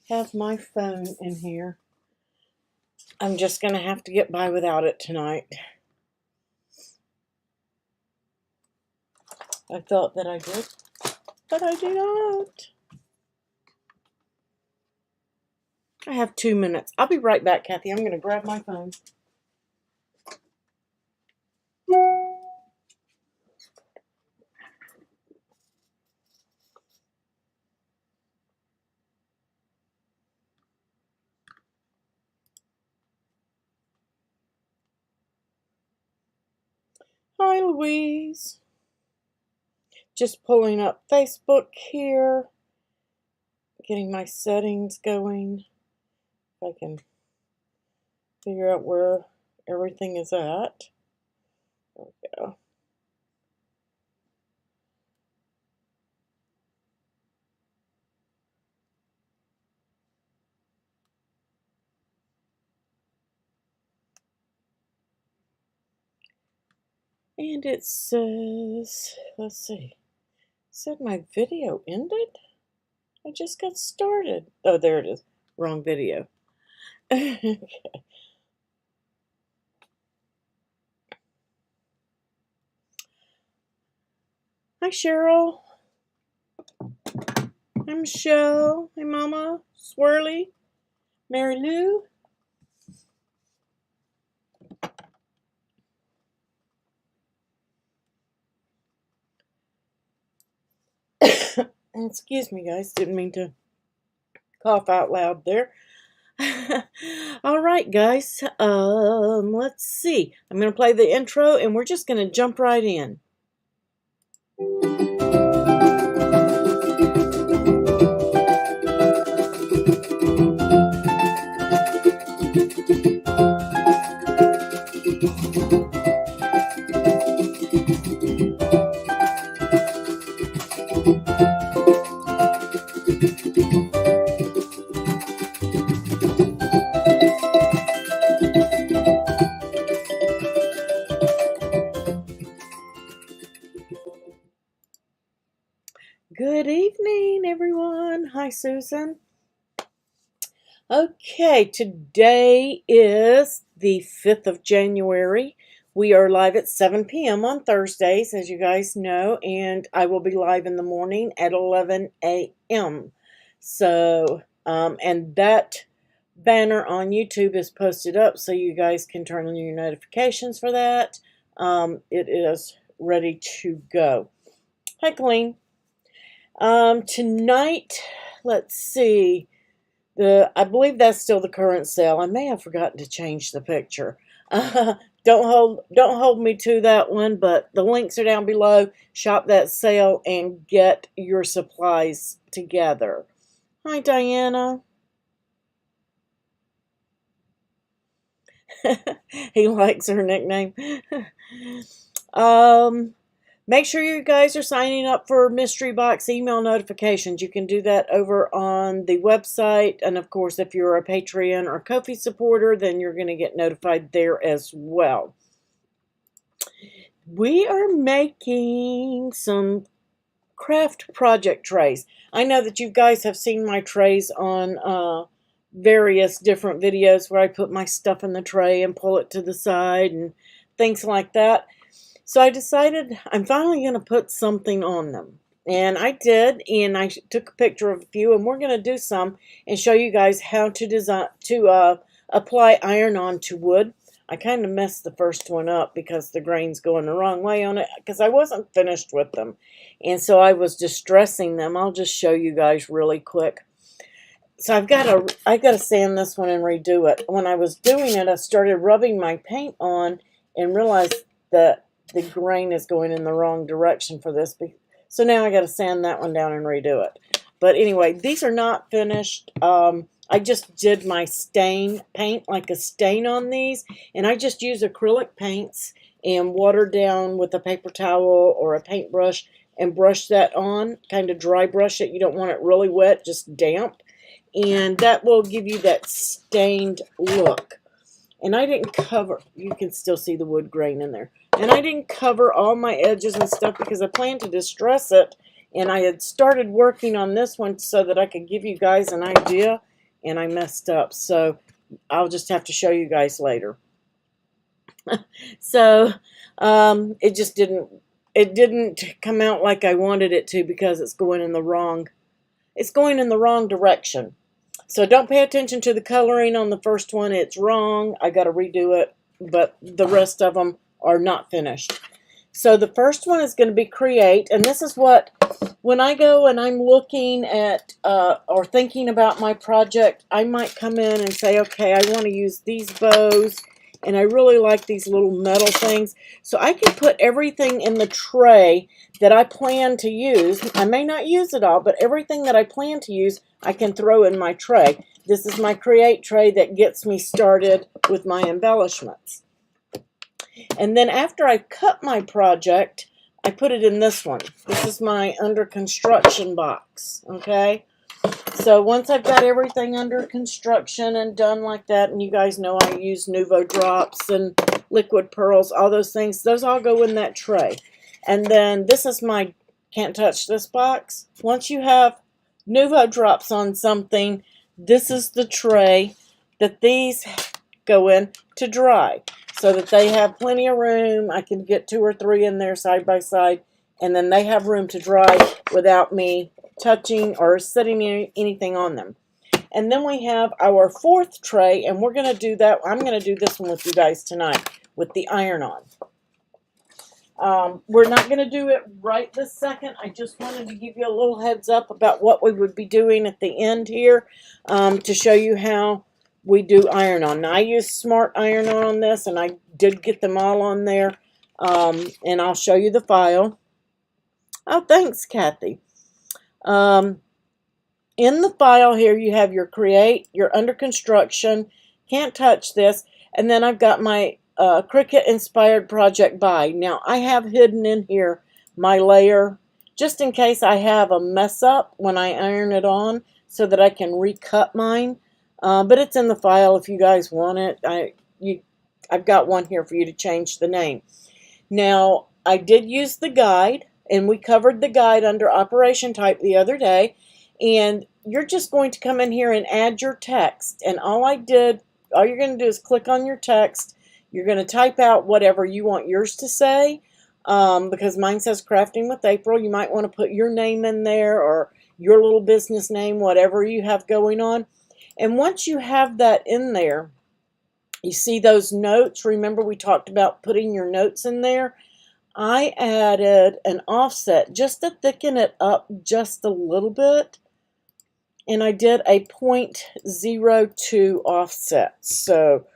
have my phone in here. I'm just going to have to get by without it tonight. I thought that I did, but I do not. I have 2 minutes. I'll be right back, Kathy. I'm going to grab my phone. Hi, Louise. Just pulling up Facebook here. Getting my settings going. If I can figure out where everything is at. There we go. And it says, let's see, it said my video ended? I just got started. Oh, there it is. Wrong video. Okay. Hi, Cheryl. Hi, Michelle. Hey, Mama. Swirly. Mary Lou. Excuse me, guys. Didn't mean to cough out loud there. All right, guys. Let's see. I'm going to play the intro, and we're just going to jump right in. Good evening, everyone. Hi, Susan. Okay, today is the 5th of January. We are live at 7 p.m. on Thursdays, as you guys know, and I will be live in the morning at 11 a.m. So, and that banner on YouTube is posted up so you guys can turn on your notifications for that. It is ready to go. Hi, Colleen. Tonight, let's see, I believe that's still the current sale. I may have forgotten to change the picture. Don't hold me to that one, but the links are down below. Shop that sale and get your supplies together. Hi, Diana. He likes her nickname. Make sure you guys are signing up for mystery box email notifications. You can do that over on the website. And of course, if you're a Patreon or Ko-fi supporter, then you're going to get notified there as well. We are making some craft project trays. I know that you guys have seen my trays on various different videos where I put my stuff in the tray and pull it to the side and things like that. So I decided I'm finally going to put something on them. And I did, and I took a picture of a few, and we're going to do some and show you guys how to apply iron-on to wood. I kind of messed the first one up because the grain's going the wrong way on it because I wasn't finished with them. And so I was distressing them. I'll just show you guys really quick. So I got to sand this one and redo it. When I was doing it, I started rubbing my paint on and realized that the grain is going in the wrong direction for this. So now I got to sand that one down and redo it. But anyway, these are not finished. I just did my stain paint, like a stain on these. And I just use acrylic paints and water down with a paper towel or a paintbrush and brush that on. Kind of dry brush it. You don't want it really wet, just damp. And that will give you that stained look. And I didn't cover, you can still see the wood grain in there. And I didn't cover all my edges and stuff because I plan to distress it And I had started working on this one so that I could give you guys an idea, and I messed up. So I'll just have to show you guys later. So it just didn't come out like I wanted it to because it's going in the wrong direction. So don't pay attention to the coloring on the first one. It's wrong. I got to redo it, but the rest of them are not finished. So the first one is going to be create, and this is what, when I go and I'm looking at or thinking about my project, I might come in and say, okay, I want to use these bows, and I really like these little metal things. So I can put everything in the tray that I plan to use. I may not use it all, but everything that I plan to use, I can throw in my tray. This is my create tray that gets me started with my embellishments. And then after I cut my project, I put it in this one. This is my under construction box, okay? So once I've got everything under construction and done like that, and you guys know I use Nuvo drops and liquid pearls, all those things, those all go in that tray. And then this is my can't touch this box. Once you have Nuvo drops on something, this is the tray that these go in to dry, so that they have plenty of room. I can get 2 or 3 in there side by side, and then they have room to dry without me touching or setting anything on them. And then we have our 4th tray, and we're going to do that. I'm going to do this one with you guys tonight with the iron-on. We're not going to do it right this second. I just wanted to give you a little heads up about what we would be doing at the end here to show you how we do iron-on. Now, I use Smart Iron-On on this, and I did get them all on there, and I'll show you the file. Oh, thanks, Kathy. In the file here, you have your create, your under construction, can't touch this, and then I've got my Cricut inspired project by. Now, I have hidden in here my layer, just in case I have a mess up when I iron it on, so that I can recut mine. But it's in the file if you guys want it. I've got one here for you to change the name. Now, I did use the guide, and we covered the guide under operation type the other day. And you're just going to come in here and add your text. And all you're going to do is click on your text. You're going to type out whatever you want yours to say. Because mine says Crafting with April. You might want to put your name in there, or your little business name, whatever you have going on. And once you have that in there, you see those notes. Remember we talked about putting your notes in there? I added an offset just to thicken it up just a little bit. And I did a 0.02 offset. So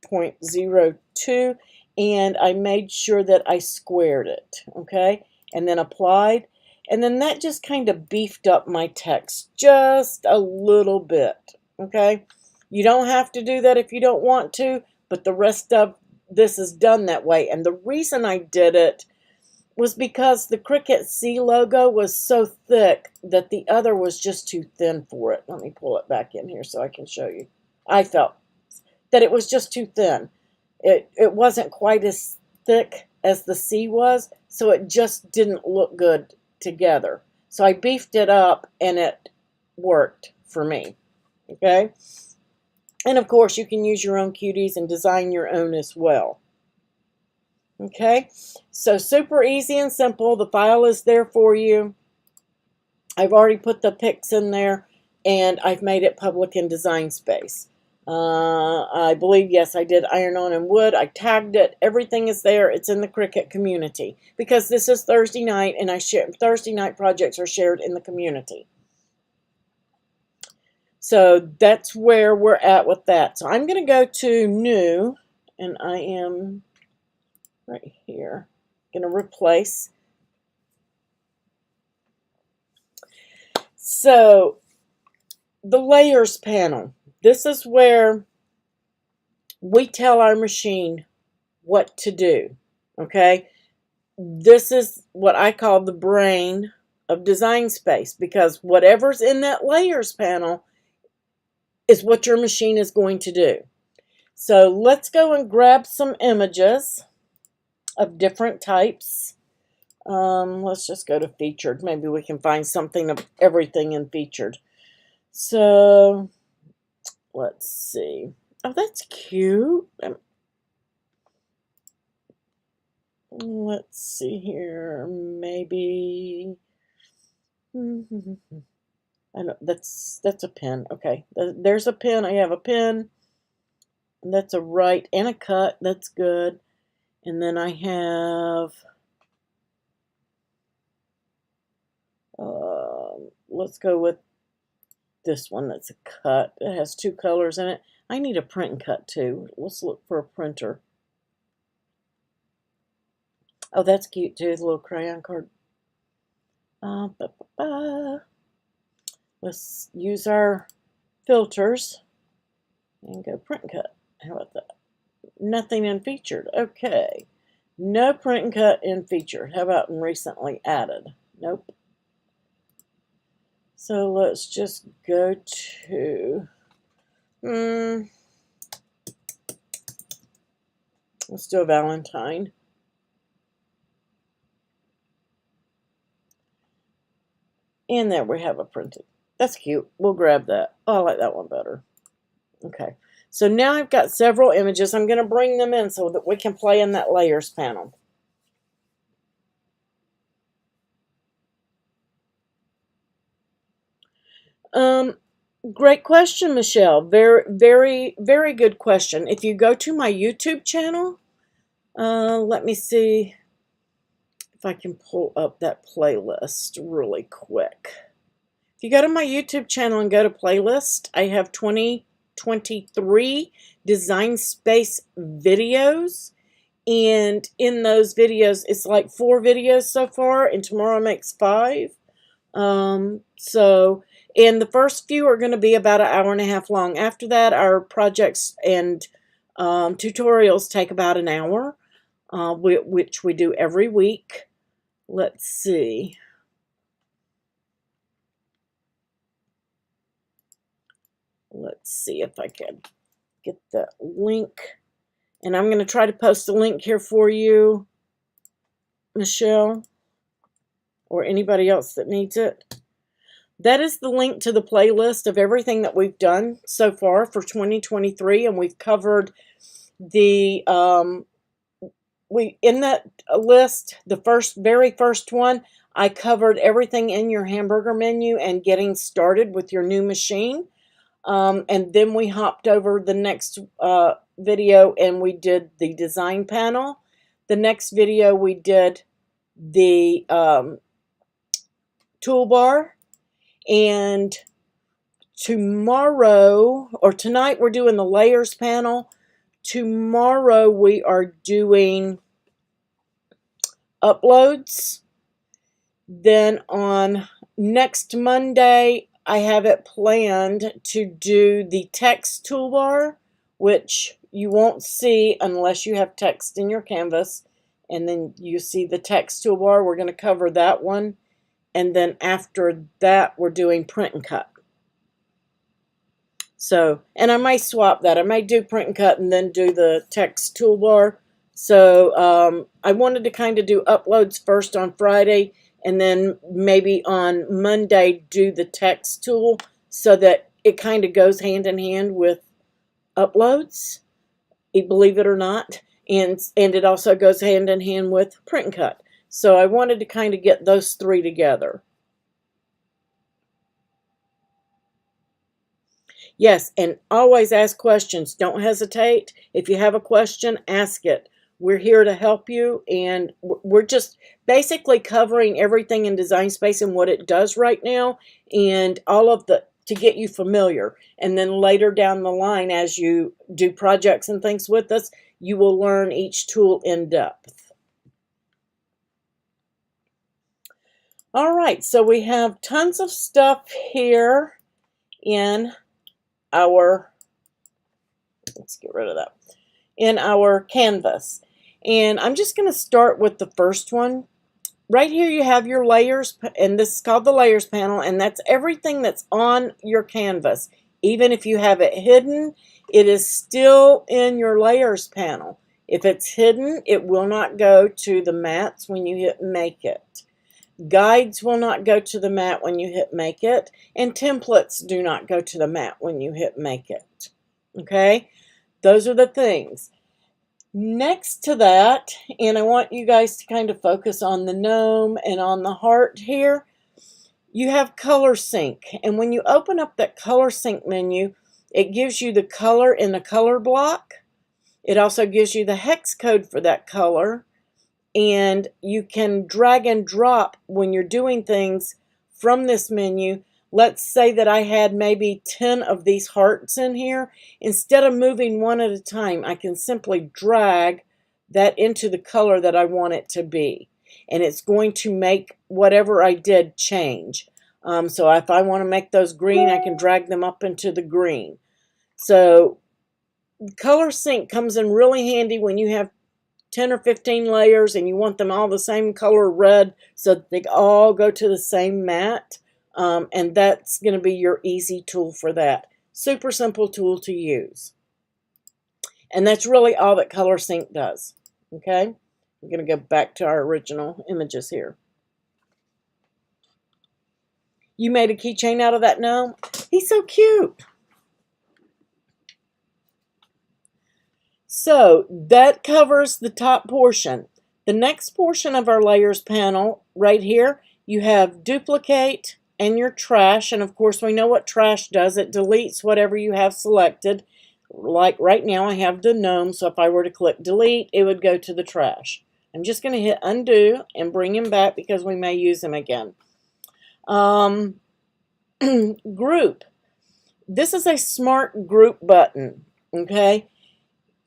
0.02. And I made sure that I squared it. Okay? And then applied. And then that just kind of beefed up my text just a little bit. Okay, you don't have to do that if you don't want to, but the rest of this is done that way. And the reason I did it was because the Cricut C logo was so thick that the other was just too thin for it. Let me pull it back in here so I can show you. I felt that it was just too thin. It wasn't quite as thick as the C was, so it just didn't look good together. So I beefed it up, and it worked for me. Okay, and of course you can use your own cuties and design your own as well. Okay, so super easy and simple. The file is there for you. I've already put the pics in there, and I've made it public in DesignSpace. I believe, yes, I did iron-on and wood. I tagged it. Everything is there. It's in the Cricut community because this is Thursday night, and Thursday night projects are shared in the community. So that's where we're at with that. So I'm going to go to new, and I am right here. Going to replace. So the layers panel. This is where we tell our machine what to do. Okay? This is what I call the brain of DesignSpace, because whatever's in that layers panel is what your machine is going to do. So let's go and grab some images of different types. Let's just go to featured. Maybe we can find something of everything in featured. So, let's see. Oh, that's cute. Let's see here. Maybe. I know that's a pen. Okay, there's a pen. I have a pen. And that's a write and a cut. That's good. And then I have. Let's go with this one. That's a cut. It has 2 colors in it. I need a print and cut too. Let's look for a printer. Oh, that's cute too. The little crayon card. Let's use our filters and go print and cut. How about that? Nothing in featured. Okay. No print and cut in featured. How about in recently added? Nope. So let's just go to, let's do a Valentine. And there we have a printed. That's cute. We'll grab that. Oh, I like that one better. Okay. So now I've got several images. I'm going to bring them in so that we can play in that layers panel. Great question, Michelle. Very, very, very good question. If you go to my YouTube channel, let me see if I can pull up that playlist really quick. If you go to my YouTube channel and go to playlist, I have 2023 Designspace videos. And in those videos, it's like 4 videos so far, and tomorrow makes 5. And the first few are going to be about an hour and a half long. After that, our projects and tutorials take about an hour, which we do every week. Let's see. Let's see if I can get the link. And I'm going to try to post a link here for you, Michelle, or anybody else that needs it. That is the link to the playlist of everything that we've done so far for 2023, and we've covered the in that list, the very first one, I covered everything in your hamburger menu and getting started with your new machine. And then we hopped over the next video and we did the design panel. The next video we did the toolbar. And tomorrow, or tonight, we're doing the layers panel. Tomorrow we are doing uploads. Then on next Monday, I have it planned to do the text toolbar, which you won't see unless you have text in your canvas. And then you see the text toolbar. We're going to cover that one. And then after that, we're doing print and cut. So, and I might swap that. I might do print and cut and then do the text toolbar. So I wanted to kind of do uploads first on Friday and then maybe on Monday do the text tool so that it kind of goes hand in hand with uploads, believe it or not. And it also goes hand in hand with print and cut. So I wanted to kind of get those 3 together. Yes, and always ask questions. Don't hesitate. If you have a question, ask it. We're here to help you, and we're just basically covering everything in Designspace and what it does right now, and all of to get you familiar. And then later down the line, as you do projects and things with us, you will learn each tool in depth. All right, so we have tons of stuff here in our, let's get rid of that, in our canvas. And I'm just going to start with the first one. Right here you have your layers, and this is called the layers panel, and that's everything that's on your canvas. Even if you have it hidden, it is still in your layers panel. If it's hidden, it will not go to the mats when you hit make it. Guides will not go to the mat when you hit make it, and templates do not go to the mat when you hit make it. Okay, those are the things. Next to that, and I want you guys to kind of focus on the gnome and on the heart here, you have color sync. And when you open up that color sync menu, it gives you the color in the color block. It also gives you the hex code for that color. And you can drag and drop when you're doing things from this menu. Let's say that I had maybe 10 of these hearts in here. Instead of moving one at a time, I can simply drag that into the color that I want it to be. And it's going to make whatever I did change. So if I want to make those green, I can drag them up into the green. So color sync comes in really handy when you have 10 or 15 layers and you want them all the same color red so that they all go to the same mat. And that's going to be your easy tool for that. Super simple tool to use. And that's really all that color sync does. Okay, I'm going to go back to our original images here. You made a keychain out of that gnome? He's so cute. So that covers the top portion. The next portion of our layers panel right here, you have duplicate and your trash. And of course we know what trash does. It deletes whatever you have selected. Like right now I have the gnome, so if I were to click delete, it would go to the trash. I'm just going to hit undo and bring him back because we may use him again. Group. This is a smart group button, okay?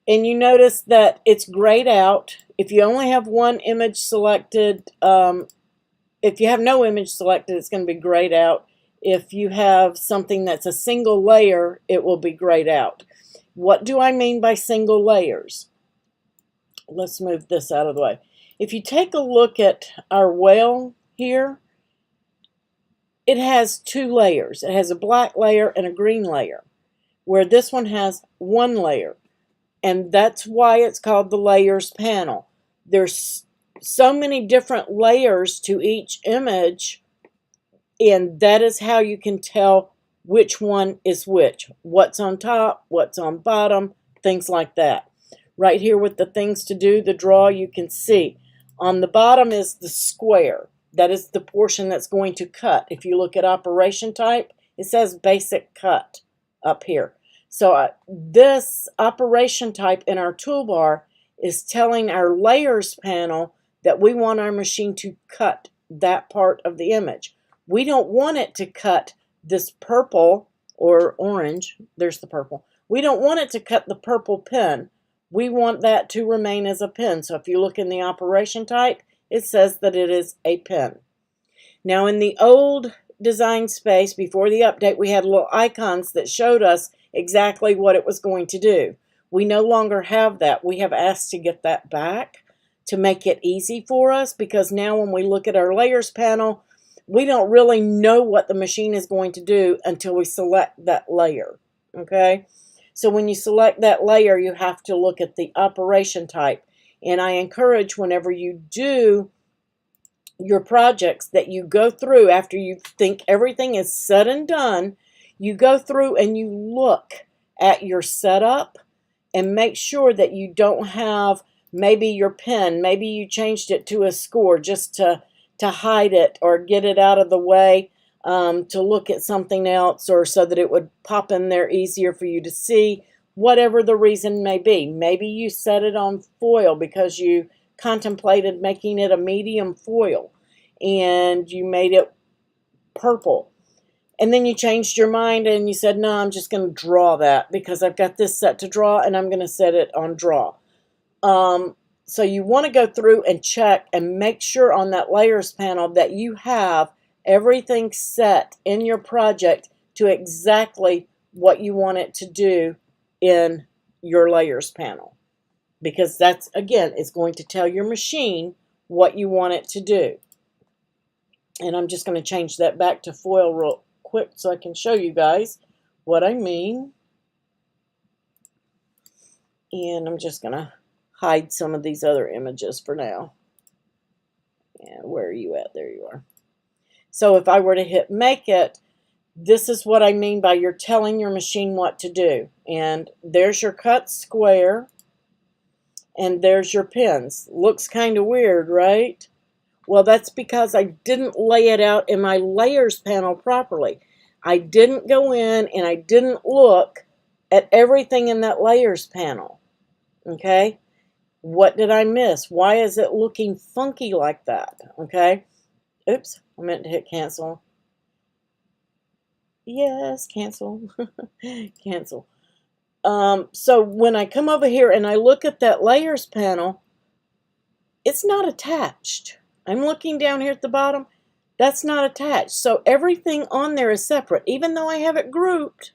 And you notice that it's grayed out. If you only have one image selected, if you have no image selected, it's going to be grayed out. If you have something that's a single layer, it will be grayed out. What do I mean by single layers? Let's move this out of the way. If you take a look at our whale here, it has two layers. It has a black layer and a green layer, where this one has one layer. And that's why it's called the layers panel. There's so many different layers to each image, and that is how you can tell which one is which. What's on top, what's on bottom, things like that. Right here with the things to do, the draw, you can see. On the bottom is the square. That is the portion that's going to cut. If you look at operation type, it says basic cut up here. So this operation type in our toolbar is telling our layers panel that we want our machine to cut that part of the image. We don't want it to cut this purple or orange. There's the purple. We don't want it to cut the purple pin. We want that to remain as a pin. So if you look in the operation type, it says that it is a pin. Now in the old design space, before the update, we had little icons that showed us exactly what it was going to do. We no longer have that. We have asked to get that back to make it easy for us, because now when we look at our layers panel, we don't really know what the machine is going to do until we select that layer. Okay? So when you select that layer, you have to look at the operation type. And I encourage whenever you do your projects that you go through, after you think everything is said and done, you go through and you look at your setup and make sure that you don't have maybe your pen, maybe you changed it to a score just to hide it or get it out of the way, to look at something else, or so that it would pop in there easier for you to see, whatever the reason may be. Maybe you set it on foil because you contemplated making it a medium foil and you made it purple. And then you changed your mind and you said, no, I'm just going to draw that because I've got this set to draw and I'm going to set it on draw. So you want to go through and check and make sure on that layers panel that you have everything set in your project to exactly what you want it to do in your layers panel. Because that's, again, it's going to tell your machine what you want it to do. And I'm just going to change that back to foil real quick so I can show you guys what I mean. And I'm just going to hide some of these other images for now. And where are you at? There you are. So if I were to hit make it, this is what I mean by you're telling your machine what to do. And there's your cut square. And there's your pins. Looks kind of weird, right? Well, that's because I didn't lay it out in my layers panel properly. I didn't go in and I didn't look at everything in that layers panel. Okay? What did I miss? Why is it looking funky like that? Okay? Oops, I meant to hit cancel. Yes, cancel. Cancel. So when I come over here and I look at that layers panel, it's not attached. I'm looking down here at the bottom. That's not attached. So everything on there is separate. Even though I have it grouped,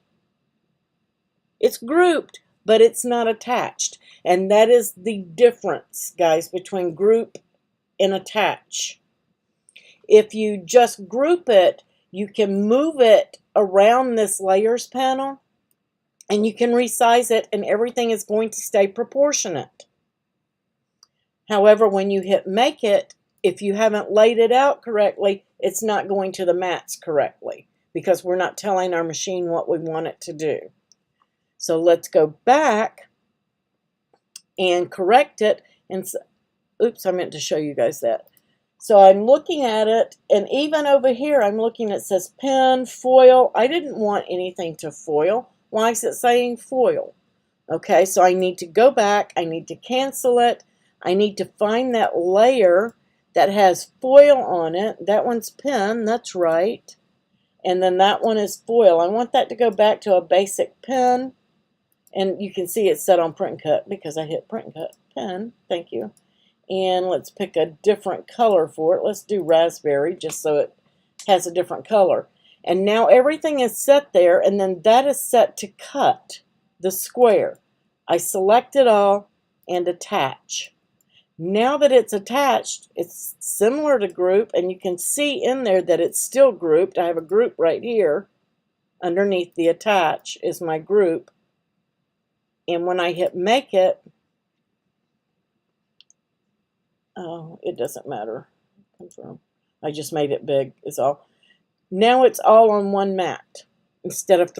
it's grouped, but it's not attached. And that is the difference, guys, between group and attach. If you just group it, you can move it around this layers panel and you can resize it and everything is going to stay proportionate. However, when you hit make it, if you haven't laid it out correctly, it's not going to the mats correctly because we're not telling our machine what we want it to do. So let's go back and correct it. And oops, I meant to show you guys that. So I'm looking at it, and even over here, I'm looking, it says pen, foil. I didn't want anything to foil. Why is it saying foil? Okay, so I need to go back. I need to cancel it. I need to find that layer that has foil on it. That one's pen, that's right. And then that one is foil. I want that to go back to a basic pen. And you can see it's set on print and cut because I hit print and cut pen. Thank you. And let's pick a different color for it. Let's do raspberry just so it has a different color. And now everything is set there, and then that is set to cut the square. I select it all and attach. Now that it's attached, it's similar to group, and you can see in there that it's still grouped. I have a group right here. Underneath the attach is my group. And when I hit make it, oh, it doesn't matter. Confirm. I just made it big is all. Now it's all on one mat instead of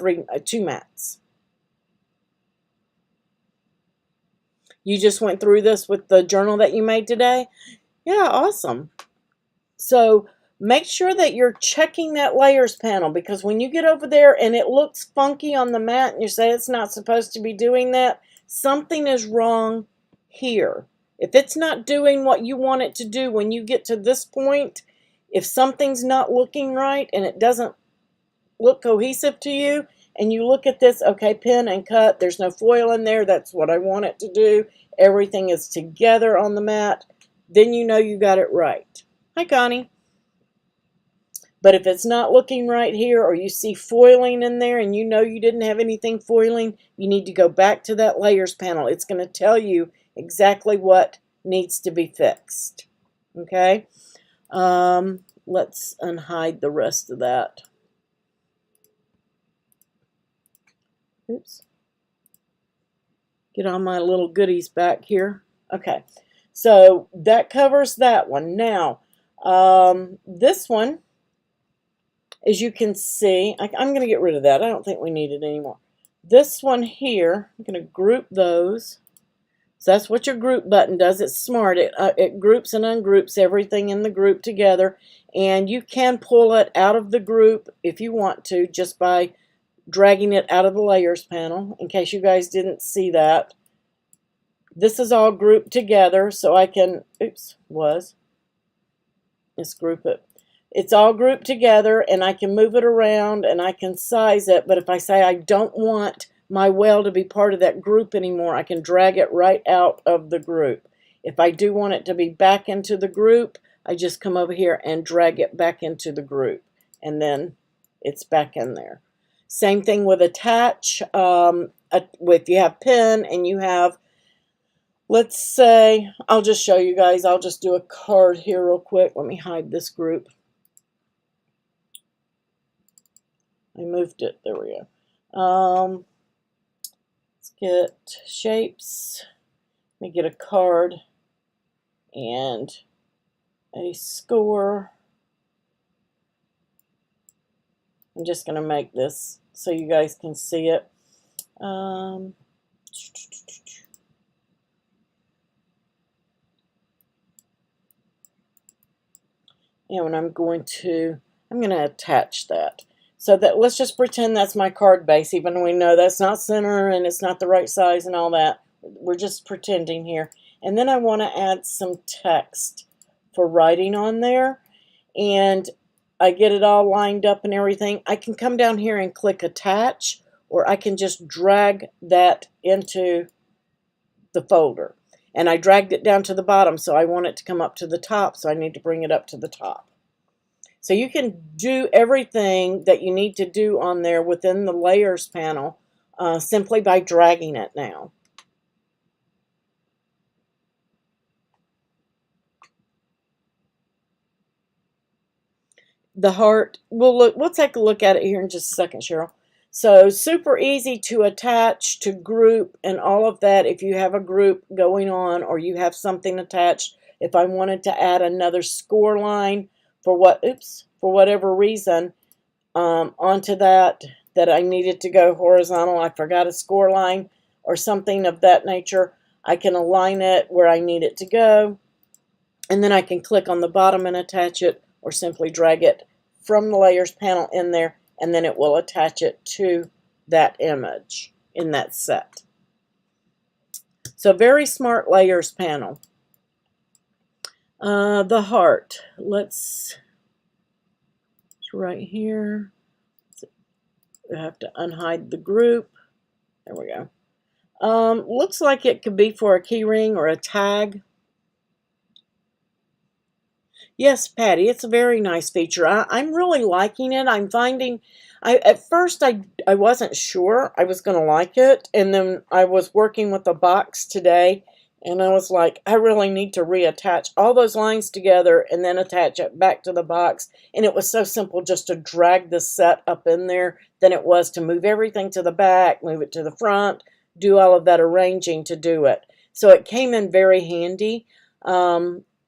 two mats. You just went through this with the journal that you made today? Yeah, awesome. So make sure that you're checking that layers panel, because when you get over there and it looks funky on the mat and you say it's not supposed to be doing that, something is wrong here. If it's not doing what you want it to do when you get to this point, if something's not looking right and it doesn't look cohesive to you, and you look at this, okay, pen and cut, there's no foil in there, that's what I want it to do, everything is together on the mat, then you know you got it right. Hi, Connie. But if it's not looking right here, or you see foiling in there and you know you didn't have anything foiling, you need to go back to that layers panel. It's going to tell you exactly what needs to be fixed. Okay? Let's unhide the rest of that. Oops. Get all my little goodies back here. Okay. So that covers that one. Now, this one, as you can see, I'm going to get rid of that. I don't think we need it anymore. This one here, I'm going to group those. So that's what your group button does. It's smart. It groups and ungroups everything in the group together. And you can pull it out of the group if you want to, just by dragging it out of the layers panel, in case you guys didn't see that. This is all grouped together, so I can, let's group it. It's all grouped together, and I can move it around, and I can size it, but if I say I don't want my well to be part of that group anymore, I can drag it right out of the group. If I do want it to be back into the group, I just come over here and drag it back into the group, and then it's back in there. Same thing with attach. If you have pen and you have, let's say, I'll just show you guys. I'll just do a card here real quick. Let me hide this group. I moved it. There we go. Let's get shapes. Let me get a card and a score. I'm just going to make this so you guys can see it. And I'm going to attach that. So that, let's just pretend that's my card base, even though we know that's not center and it's not the right size and all that. We're just pretending here. And then I want to add some text for writing on there. And I get it all lined up and everything. I can come down here and click attach, or I can just drag that into the folder. And I dragged it down to the bottom, so I want it to come up to the top, so I need to bring it up to the top. So you can do everything that you need to do on there within the layers panel simply by dragging it now. The heart, we'll take a look at it here in just a second, Cheryl. So super easy to attach, to group, and all of that. If you have a group going on or you have something attached, if I wanted to add another score line for whatever reason onto that I needed to go horizontal, I forgot a score line or something of that nature, I can align it where I need it to go, and then I can click on the bottom and attach it, or simply drag it from the layers panel in there, and then it will attach it to that image in that set. So very smart layers panel. The heart, it's right here. I have to unhide the group. There we go. Looks like it could be for a key ring or a tag. Yes, Patty, it's a very nice feature. I'm really liking it. I'm finding, at first I wasn't sure I was going to like it, and then I was working with a box today, and I was like, I really need to reattach all those lines together and then attach it back to the box. And it was so simple just to drag the set up in there than it was to move everything to the back, move it to the front, do all of that arranging to do it. So it came in very handy.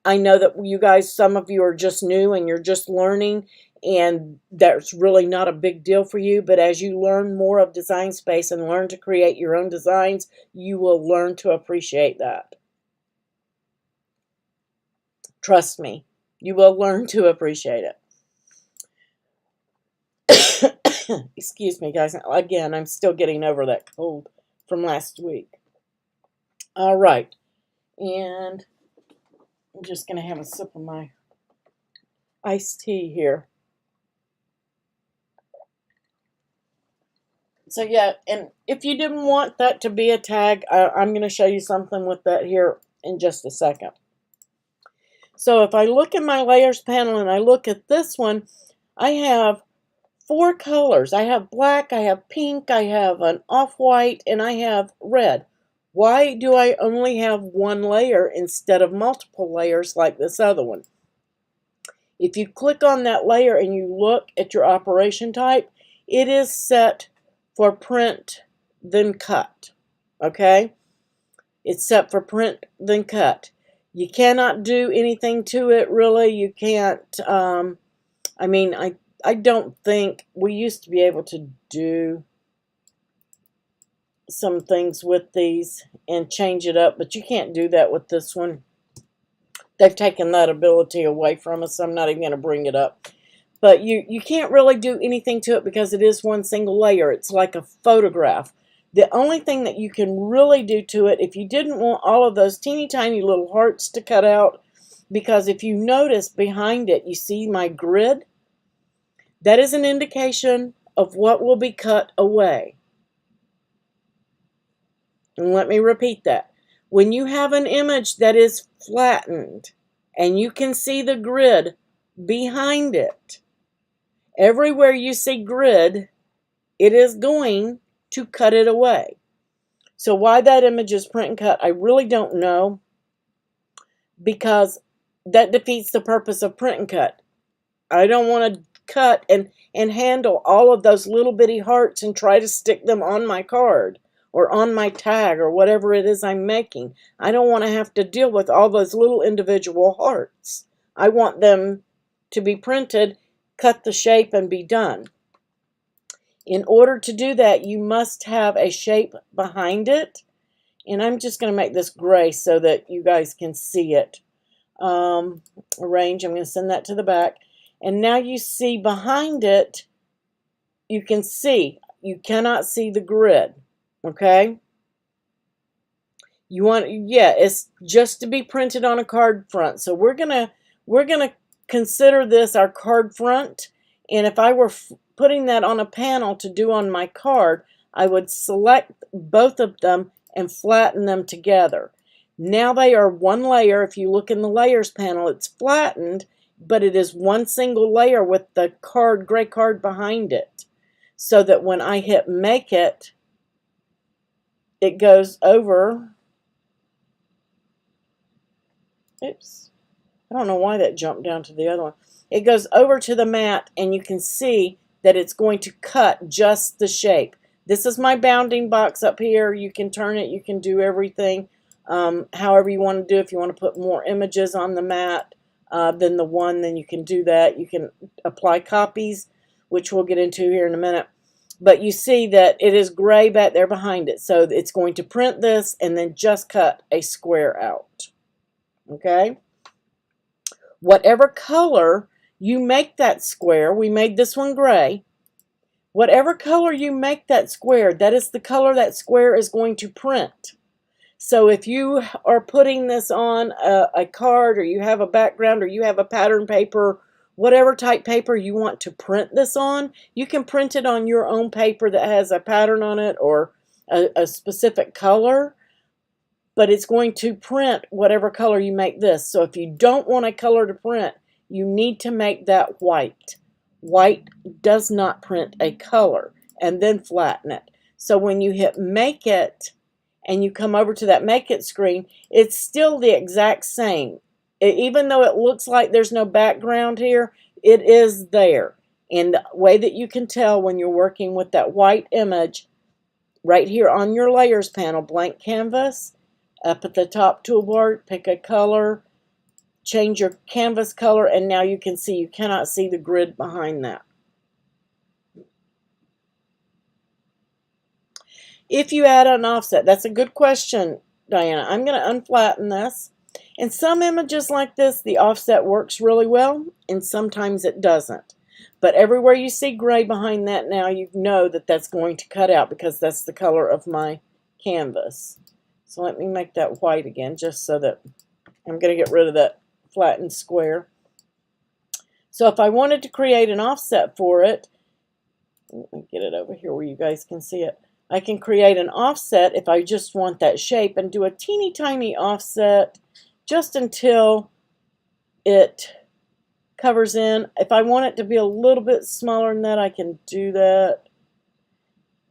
I know that you guys, some of you are just new and you're just learning, and that's really not a big deal for you. But as you learn more of DesignSpace and learn to create your own designs, you will learn to appreciate that. Trust me, you will learn to appreciate it. Excuse me, guys. Again, I'm still getting over that cold from last week. All right. And I'm just going to have a sip of my iced tea here. So yeah, and if you didn't want that to be a tag, I'm going to show you something with that here in just a second. So if I look in my layers panel and I look at this one, I have 4 colors. I have black, I have pink, I have an off-white, and I have red. Why do I only have 1 layer instead of multiple layers like this other one? If you click on that layer and you look at your operation type, it is set for print then cut. Okay? It's set for print then cut. You cannot do anything to it really. You can't, I mean, I don't think, we used to be able to do some things with these and change it up, but you can't do that with this one. They've taken that ability away from us, so I'm not even going to bring it up. But you can't really do anything to it because it is 1 single layer. It's like a photograph. The only thing that you can really do to it, if you didn't want all of those teeny tiny little hearts to cut out, because if you notice behind it, you see my grid? That is an indication of what will be cut away. And let me repeat that. When you have an image that is flattened and you can see the grid behind it, everywhere you see grid, it is going to cut it away. So why that image is print and cut, I really don't know, because that defeats the purpose of print and cut. I don't want to cut and handle all of those little bitty hearts and try to stick them on my card. or on my tag or whatever it is I'm making. I don't want to have to deal with all those little individual hearts. I want them to be printed, cut the shape, and be done. In order to do that, you must have a shape behind it. And I'm just going to make this gray so that you guys can see it. Arrange, I'm going to send that to the back. And now you see behind it, you can see, you cannot see the grid. Okay? You want, yeah, it's just to be printed on a card front. So we're gonna consider this our card front. And if I were putting that on a panel to do on my card, I would select both of them and flatten them together. Now they are one layer. If you look in the layers panel, it's flattened, but it is one single layer with the card, gray card behind it. So that when I hit make it, it goes over. Oops. I don't know why that jumped down to the other one. It goes over to the mat, and you can see that it's going to cut just the shape. This is my bounding box up here. You can turn it. You can do everything however you want to do. If you want to put more images on the mat than the one, then you can do that. You can apply copies, which we'll get into here in a minute. But you see that it is gray back there behind it. So it's going to print this and then just cut a square out. Okay? Whatever color you make that square, we made this one gray. Whatever color you make that square, that is the color that square is going to print. So if you are putting this on a card, or you have a background, or you have a pattern paper, whatever type paper you want to print this on, you can print it on your own paper that has a pattern on it or a specific color. But it's going to print whatever color you make this. So if you don't want a color to print, you need to make that white. White does not print a color, and then flatten it. So when you hit make it and you come over to that make it screen, it's still the exact same. Even though it looks like there's no background here, it is there. And the way that you can tell when you're working with that white image, right here on your layers panel, blank canvas, up at the top toolbar, pick a color, change your canvas color, and now you can see, you cannot see the grid behind that. If you add an offset, that's a good question, Diana. I'm going to unflatten this. In some images like this, the offset works really well, and sometimes it doesn't. But everywhere you see gray behind that now, you know that that's going to cut out because that's the color of my canvas. So let me make that white again, just so that I'm going to get rid of that flattened square. So if I wanted to create an offset for it, let me get it over here where you guys can see it. I can create an offset if I just want that shape and do a teeny tiny offset just until it covers in. If I want it to be a little bit smaller than that, I can do that.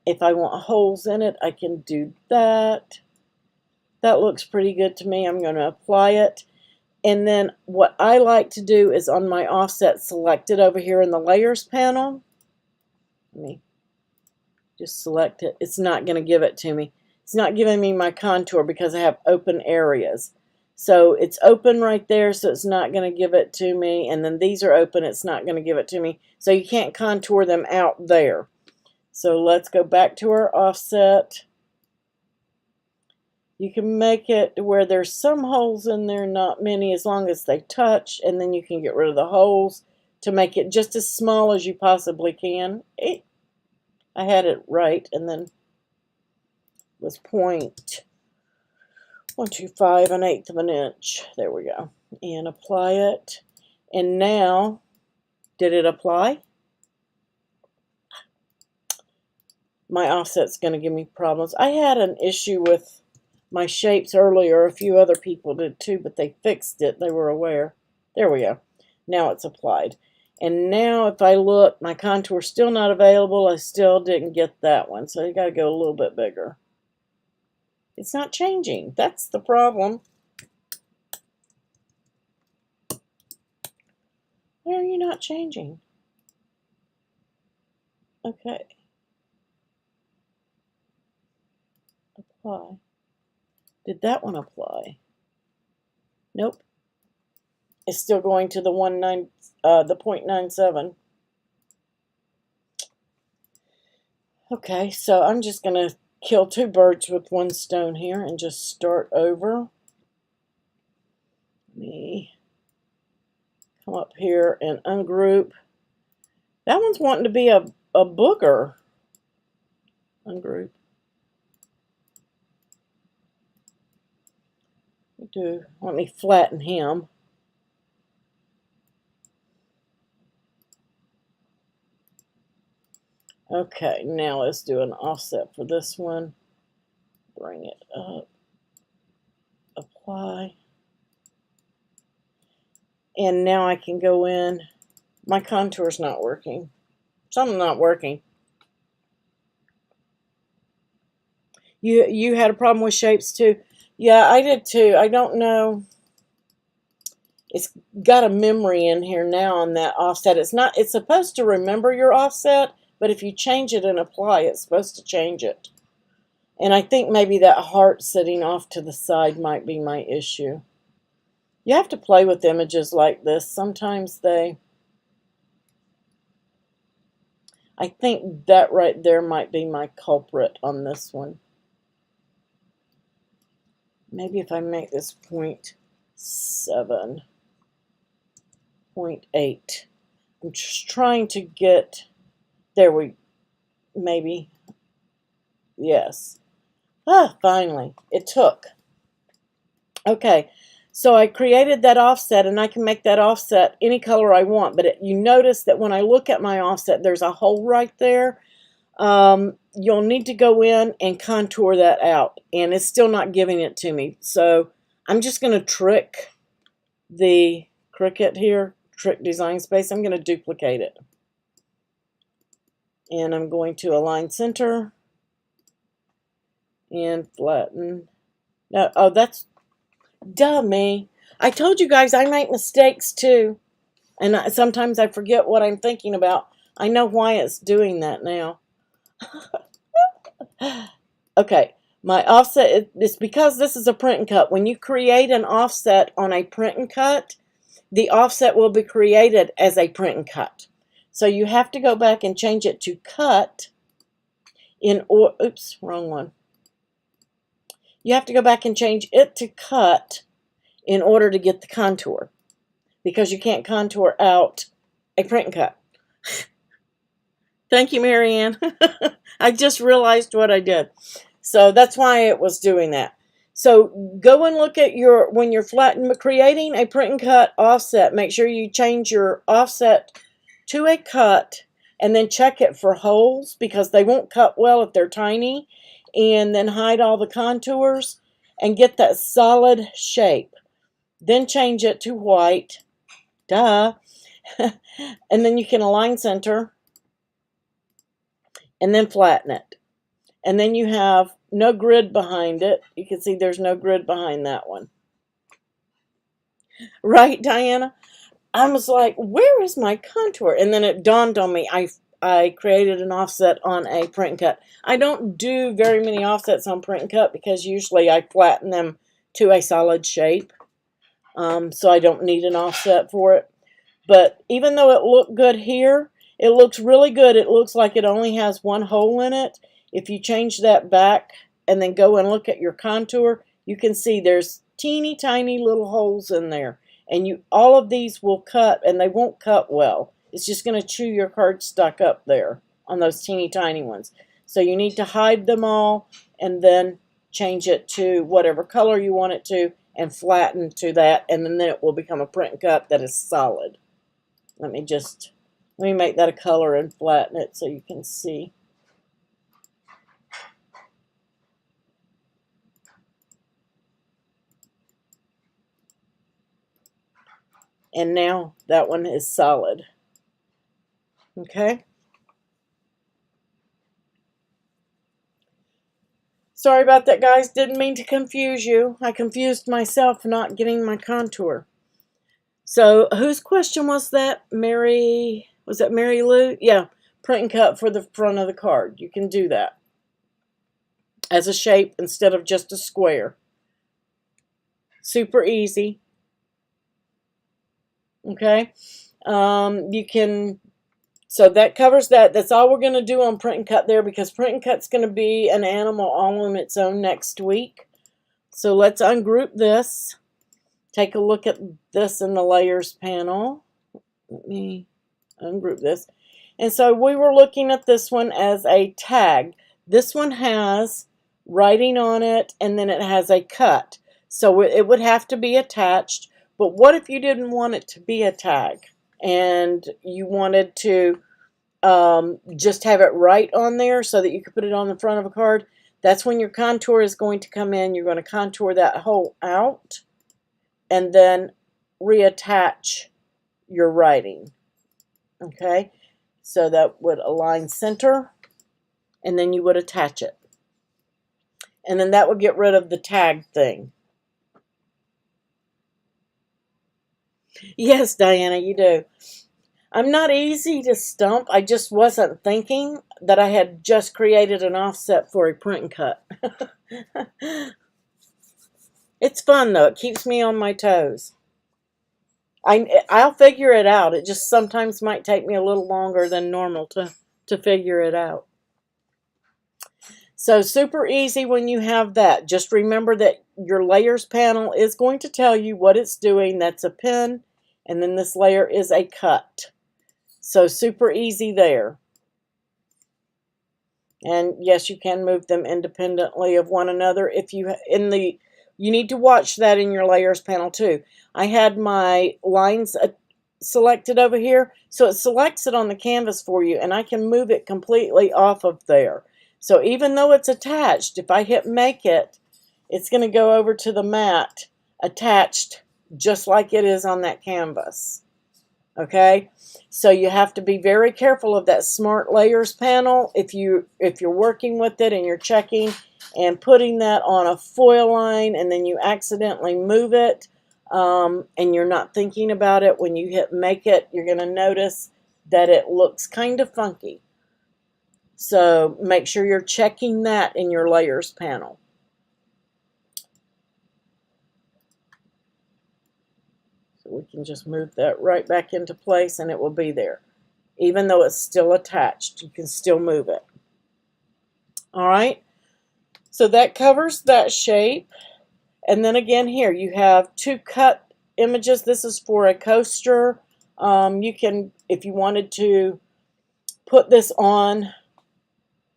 If I want holes in it, I can do that. That looks pretty good to me. I'm going to apply it. And then what I like to do is on my offset, select it over here in the layers panel. Let me just select it. It's not going to give it to me. It's not giving me my contour because I have open areas. So it's open right there, so it's not going to give it to me. And then these are open, it's not going to give it to me. So you can't contour them out there. So let's go back to our offset. You can make it to where there's some holes in there, not many, as long as they touch, and then you can get rid of the holes to make it just as small as you possibly can. I had it right, and then was 0.125, an eighth of an inch. There we go. And apply it. And now, did it apply? My offset's going to give me problems. I had an issue with my shapes earlier. A few other people did too, but they fixed it. They were aware. There we go. Now it's applied. And now if I look, my contour's still not available. I still didn't get that one. So you got to go a little bit bigger. It's not changing. That's the problem. Why are you not changing? Okay. Apply. Did that one apply? Nope. It's still going to the 0.97. Okay, so I'm just going to kill two birds with one stone here and just start over. Let me come up here and ungroup. That one's wanting to be a booger. Ungroup. Let me flatten him. Okay, now let's do an offset for this one. Bring it up. Apply. And now I can go in. My contour's not working. Something's not working. You had a problem with shapes too? Yeah, I did too. I don't know. It's got a memory in here now on that offset. It's supposed to remember your offset, but if you change it and apply, it's supposed to change it. And I think maybe that heart sitting off to the side might be my issue. You have to play with images like this. Sometimes I think that right there might be my culprit on this one. Maybe if I make this 0.7, 0.8. I'm just trying to get, maybe, yes. Finally, it took. Okay, so I created that offset, and I can make that offset any color I want, but you notice that when I look at my offset, there's a hole right there. You'll need to go in and contour that out, and it's still not giving it to me. So I'm just going to trick the Cricut here, trick Designspace. I'm going to duplicate it. And I'm going to align center and flatten. No, oh, that's dummy. I told you guys I make mistakes too. And sometimes I forget what I'm thinking about. I know why it's doing that now. Okay, my offset, it's because this is a print and cut. When you create an offset on a print and cut, the offset will be created as a print and cut. So you have to go back and change it to cut oops, wrong one. You have to go back and change it to cut in order to get the contour, because you can't contour out a print and cut. Thank you, Marianne. I just realized what I did. So that's why it was doing that. So go and look at when you're creating a print and cut offset, make sure you change your offset to a cut and then check it for holes, because they won't cut well if they're tiny, and then hide all the contours and get that solid shape. Then change it to white. Duh. And then you can align center and then flatten it. And then you have no grid behind it. You can see there's no grid behind that one. Right, Diana? I was like, where is my contour? And then it dawned on me, I created an offset on a print and cut. I don't do very many offsets on print and cut because usually I flatten them to a solid shape. So I don't need an offset for it. But even though it looked good here, it looks really good. It looks like it only has one hole in it. If you change that back and then go and look at your contour, you can see there's teeny tiny little holes in there. And all of these will cut, and they won't cut well. It's just going to chew your cardstock up there on those teeny tiny ones. So you need to hide them all and then change it to whatever color you want it to and flatten to that, and then it will become a print and cut that is solid. Let me make that a color and flatten it so you can see. And now that one is solid. Okay. Sorry about that, guys. Didn't mean to confuse you. I confused myself not getting my contour. So whose question was that? Was that Mary Lou? Yeah, print and cut for the front of the card. You can do that. as a shape instead of just a square. Super easy. Okay. You can, so that covers that. That's all we're going to do on print and cut there, because print and cut's going to be an animal all on its own next week. So let's ungroup this. Take a look at this in the layers panel. Let me ungroup this. And so we were looking at this one as a tag. This one has writing on it, and then it has a cut. So it would have to be attached. But what if you didn't want it to be a tag and you wanted to just have it right on there so that you could put it on the front of a card? That's when your contour is going to come in. You're going to contour that hole out and then reattach your writing. Okay, so that would align center, and then you would attach it. And then that would get rid of the tag thing. Yes, Diana, you do. I'm not easy to stump. I just wasn't thinking that I had just created an offset for a print and cut. It's fun, though. It keeps me on my toes. I'll figure it out. It just sometimes might take me a little longer than normal to figure it out. So super easy when you have that. Just remember that your layers panel is going to tell you what it's doing. That's a pin, and then this layer is a cut. So super easy there. And yes, you can move them independently of one another. If you you need to watch that in your layers panel too. I had my lines selected over here, so it selects it on the canvas for you, and I can move it completely off of there. So even though it's attached, if I hit make it, it's going to go over to the mat attached just like it is on that canvas. Okay, so you have to be very careful of that smart layers panel if you're working with it and you're checking and putting that on a foil line, and then you accidentally move it and you're not thinking about it. When you hit make it, you're going to notice that it looks kind of funky. So make sure you're checking that in your layers panel. So we can just move that right back into place and it will be there. Even though it's still attached, you can still move it. All right. So that covers that shape. And then again here, you have two cut images. This is for a coaster. You can, if you wanted to put this on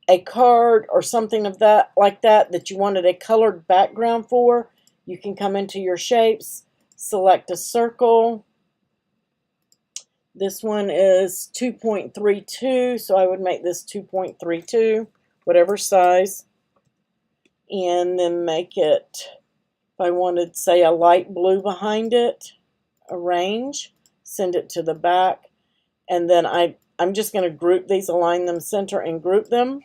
a card or something of that like that you wanted a colored background for, you can come into your shapes, select a circle. This one is 2.32, so I would make this 2.32, whatever size, and then make it, if I wanted, say, a light blue behind it, arrange, send it to the back, and then I'm just going to group these, align them center and group them.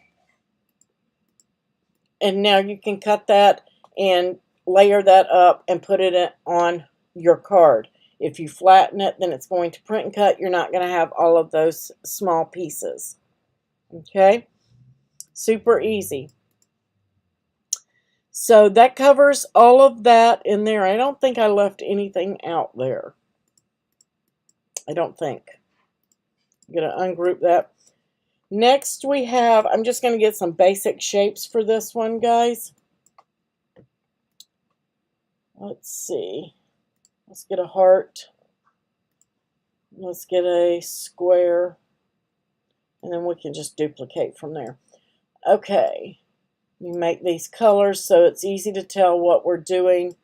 And now you can cut that and layer that up and put it on your card. If you flatten it, then it's going to print and cut. You're not going to have all of those small pieces. Okay? Super easy. So that covers all of that in there. I don't think I left anything out there. I don't think. I'm going to ungroup that. Next we have, I'm just going to get some basic shapes for this one, guys. Let's see. Let's get a heart. Let's get a square. And then we can just duplicate from there. Okay. You make these colors so it's easy to tell what we're doing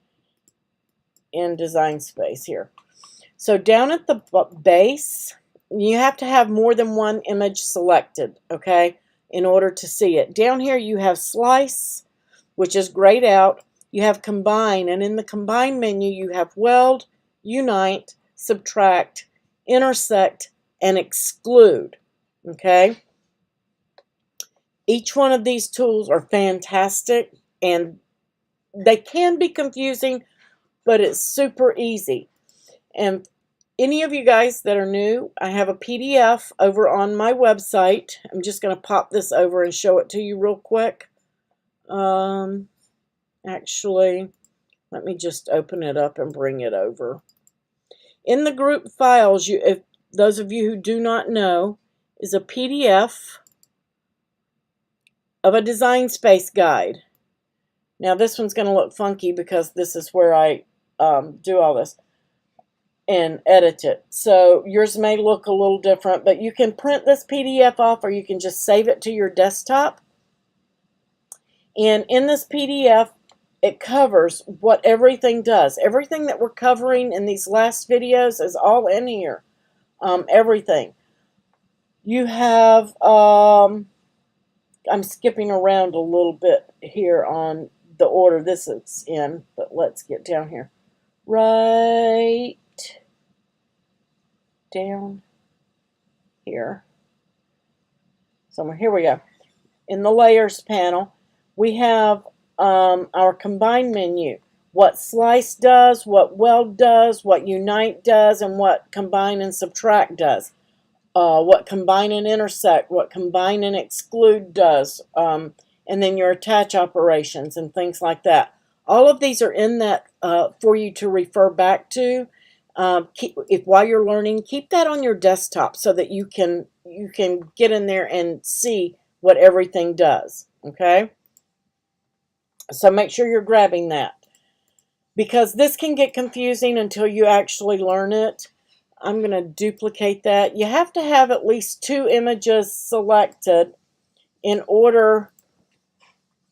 in Designspace here. So down at the base, you have to have more than one image selected, okay, in order to see it. Down here you have slice, which is grayed out. You have combine, and in the combine menu you have weld, unite, subtract, intersect, and exclude, okay? Each one of these tools are fantastic, and they can be confusing, but it's super easy. And any of you guys that are new, I have a PDF over on my website. I'm just going to pop this over and show it to you real quick. Actually, let me just open it up and bring it over. In the group files, if those of you who do not know, is a PDF of a Designspace guide. Now this one's going to look funky because this is where I do all this and edit it. So yours may look a little different, but you can print this PDF off or you can just save it to your desktop. And in this PDF, it covers what everything does. Everything that we're covering in these last videos is all in here. Everything. You have, I'm skipping around a little bit here on the order this is in, but let's get down here. Right down here. Somewhere. Here we go. In the layers panel, we have our combine menu. What slice does, what weld does, what unite does, and what combine and subtract does. What combine and intersect, what combine and exclude does, and then your attach operations and things like that. All of these are in that for you to refer back to. While you're learning, keep that on your desktop so that you can get in there and see what everything does. Okay? So make sure you're grabbing that, because this can get confusing until you actually learn it. I'm going to duplicate that. You have to have at least 2 images selected in order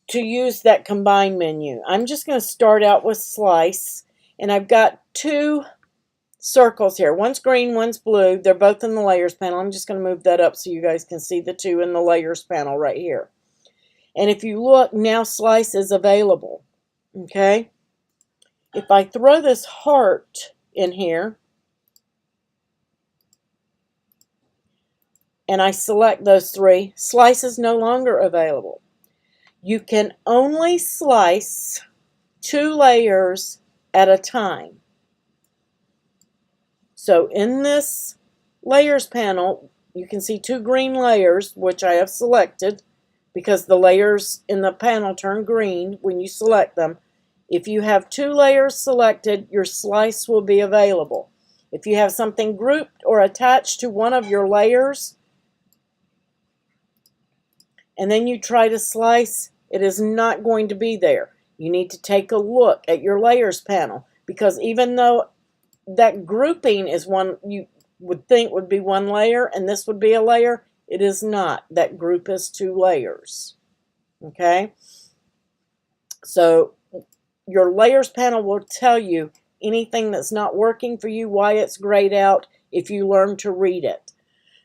to use that combine menu. I'm just going to start out with slice, and I've got 2 circles here. One's green, one's blue. They're both in the layers panel. I'm just going to move that up so you guys can see the 2 in the layers panel right here. And if you look, now slice is available. Okay? If I throw this heart in here, and I select those 3, slice is no longer available. You can only slice 2 layers at a time. So in this layers panel, you can see 2 green layers, which I have selected, because the layers in the panel turn green when you select them. If you have 2 layers selected, your slice will be available. If you have something grouped or attached to one of your layers, and then you try to slice, it is not going to be there. You need to take a look at your layers panel, because even though that grouping is one you would think would be 1 layer and this would be a layer, it is not. That group is 2 layers. Okay? So your layers panel will tell you anything that's not working for you, why it's grayed out, if you learn to read it.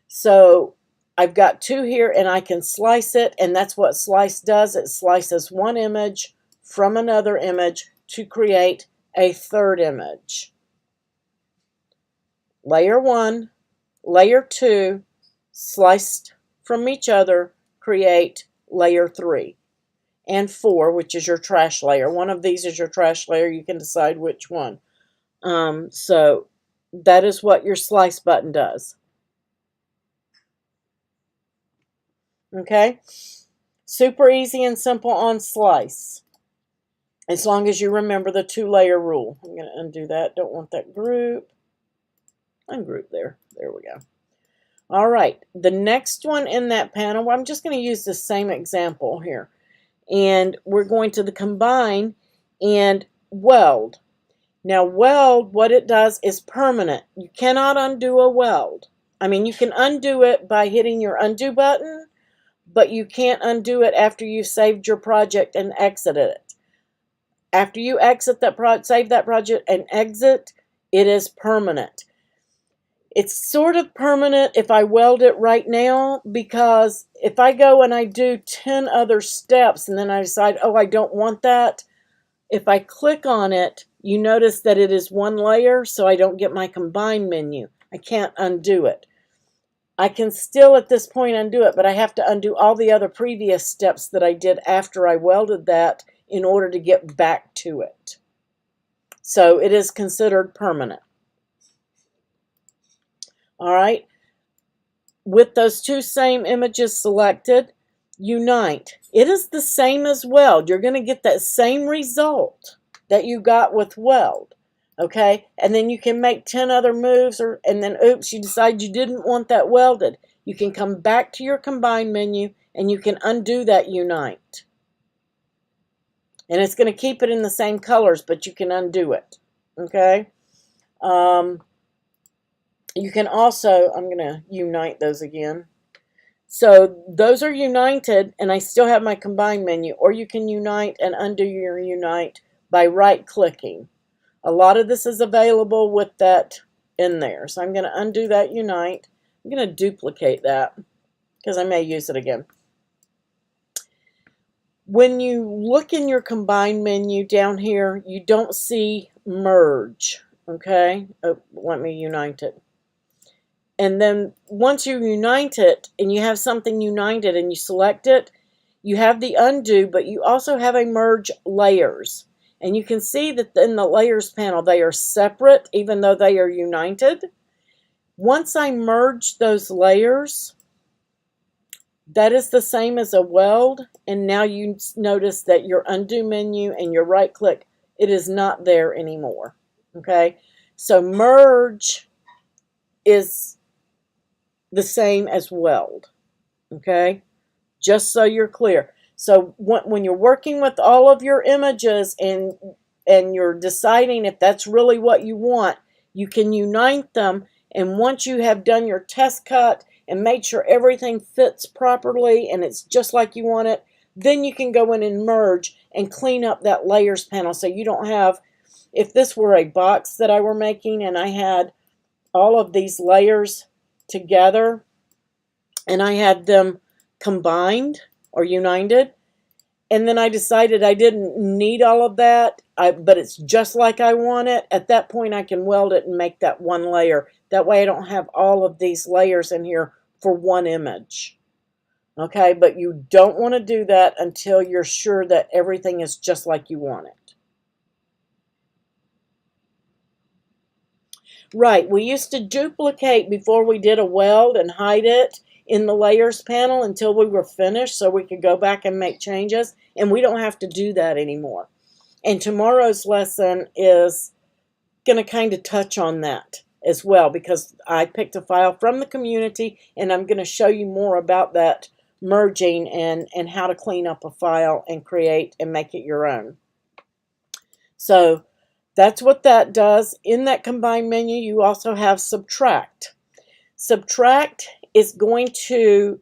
So I've got 2 here, and I can slice it, and that's what slice does. It slices one image from another image to create a 3rd image. Layer 1, layer 2, sliced from each other, create layer 3. And 4, which is your trash layer. One of these is your trash layer. You can decide which one. So that is what your slice button does. Okay? Super easy and simple on slice. As long as you remember the 2-layer rule. I'm going to undo that. Don't want that group. Ungroup there. There we go. All right. The next one in that panel, I'm just going to use the same example here. And we're going to the combine and weld. Now weld, what it does is permanent. You cannot undo a weld. I mean, you can undo it by hitting your undo button, but you can't undo it after you've saved your project and exited it. After you exit that save that project and exit, it is permanent. It's sort of permanent if I weld it right now, because if I go and I do 10 other steps and then I decide, oh, I don't want that, if I click on it, you notice that it is 1 layer, so I don't get my combine menu. I can't undo it. I can still at this point undo it, but I have to undo all the other previous steps that I did after I welded that in order to get back to it. So it is considered permanent. All right. With those 2 same images selected, unite. It is the same as weld. You're going to get that same result that you got with weld. Okay, and then you can make 10 other moves, and then oops, you decide you didn't want that welded. You can come back to your combine menu and you can undo that unite. And it's going to keep it in the same colors, but you can undo it. Okay. You can also, I'm going to unite those again. So those are united, and I still have my combine menu. Or you can unite and undo your unite by right-clicking. A lot of this is available with that in there. So I'm going to undo that unite. I'm going to duplicate that because I may use it again. When you look in your combine menu down here, you don't see merge. Okay, let me unite it. And then once you unite it and you have something united and you select it, you have the undo, but you also have a merge layers. And you can see that in the layers panel, they are separate even though they are united. Once I merge those layers, that is the same as a weld. And now you notice that your undo menu and your right click, it is not there anymore. Okay, so merge is the same as weld. Okay, just so you're clear. So when you're working with all of your images and you're deciding if that's really what you want, you can unite them. And once you have done your test cut and made sure everything fits properly and it's just like you want it, then you can go in and merge and clean up that layers panel. So you don't have, if this were a box that I were making and I had all of these layers together and I had them combined or united, and then I decided I didn't need all of that, but it's just like I want it, at that point I can weld it and make that one layer. That way I don't have all of these layers in here for one image. Okay, but you don't want to do that until you're sure that everything is just like you want it. Right, we used to duplicate before we did a weld and hide it in the layers panel until we were finished so we could go back and make changes, and we don't have to do that anymore. And tomorrow's lesson is going to kind of touch on that as well, because I picked a file from the community and I'm going to show you more about that merging and how to clean up a file and create and make it your own. So that's what that does. In that combine menu, you also have subtract. Subtract is going to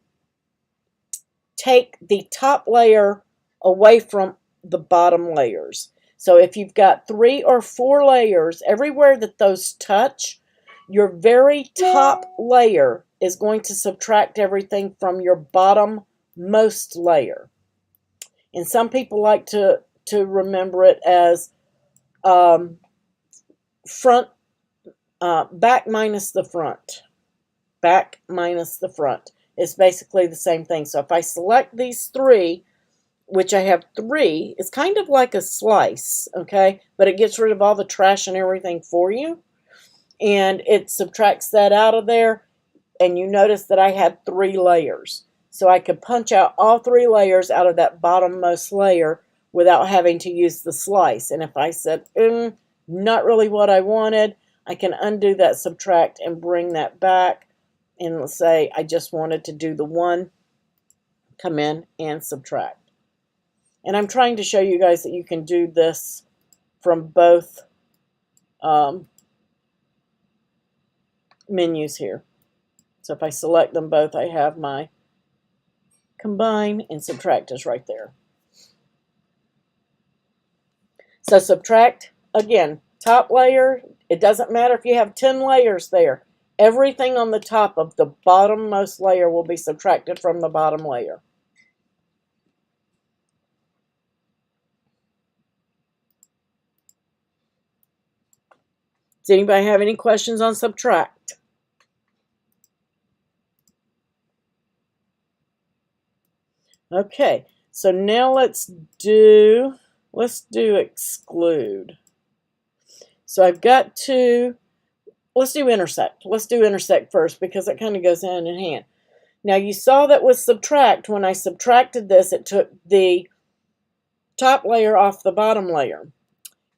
take the top layer away from the bottom layers. So if you've got 3 or 4 layers, everywhere that those touch, your very top layer is going to subtract everything from your bottom-most layer. And some people like to remember it as back minus the front. Back minus the front. It's basically the same thing. So if I select these 3, which I have 3, it's kind of like a slice, okay? But it gets rid of all the trash and everything for you. And it subtracts that out of there. And you notice that I had 3 layers. So I could punch out all 3 layers out of that bottommost layer without having to use the slice. And if I said, not really what I wanted, I can undo that subtract and bring that back. And let's say I just wanted to do the one, come in and subtract. And I'm trying to show you guys that you can do this from both menus here. So if I select them both, I have my combine and subtract is right there. So subtract, again, top layer, it doesn't matter if you have 10 layers there. Everything on the top of the bottommost layer will be subtracted from the bottom layer. Does anybody have any questions on subtract? Okay, so now let's do exclude. So I've got to, let's do intersect. Let's do intersect first because it kind of goes hand in hand. Now you saw that with subtract. When I subtracted this, it took the top layer off the bottom layer.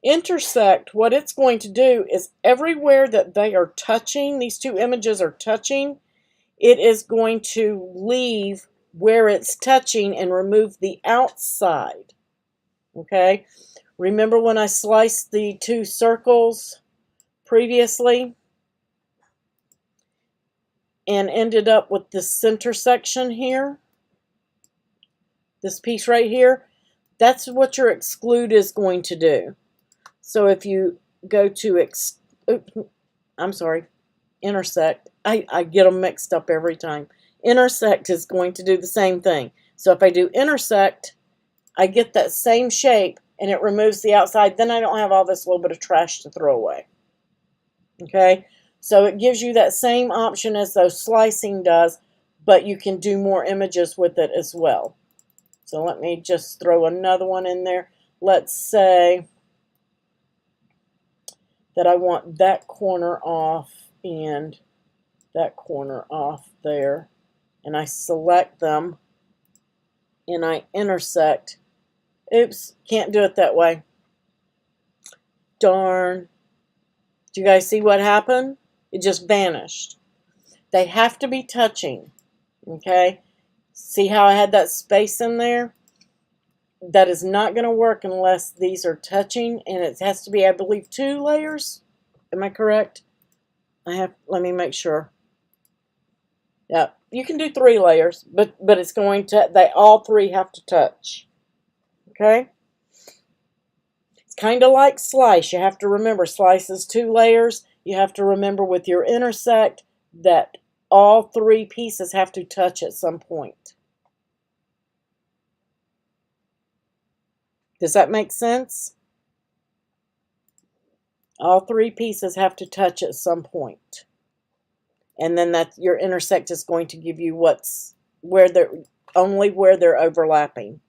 Intersect, what it's going to do is everywhere that they are touching, these two images are touching, it is going to leave where it's touching and remove the outside. Okay? Remember when I sliced the two circles previously and ended up with the center section here? This piece right here? That's what your exclude is going to do. So if you go to intersect. I get them mixed up every time. Intersect is going to do the same thing. So if I do intersect, I get that same shape and it removes the outside. Then I don't have all this little bit of trash to throw away. Okay? So it gives you that same option as those slicing does, but you can do more images with it as well. So let me just throw another one in there. Let's say that I want that corner off and that corner off there. And I select them and I intersect. Oops, can't do it that way. Darn. Do you guys see what happened? It just vanished. They have to be touching. Okay? See how I had that space in there? That is not going to work unless these are touching, and it has to be, I believe, 2 layers. Am I correct? Let me make sure. Yeah, you can do 3 layers, but it's going to, all 3 have to touch. Okay? It's kind of like slice. You have to remember slice is 2 layers. You have to remember with your intersect that all 3 pieces have to touch at some point. Does that make sense? All 3 pieces have to touch at some point. And then your intersect is going to give you only where they're overlapping.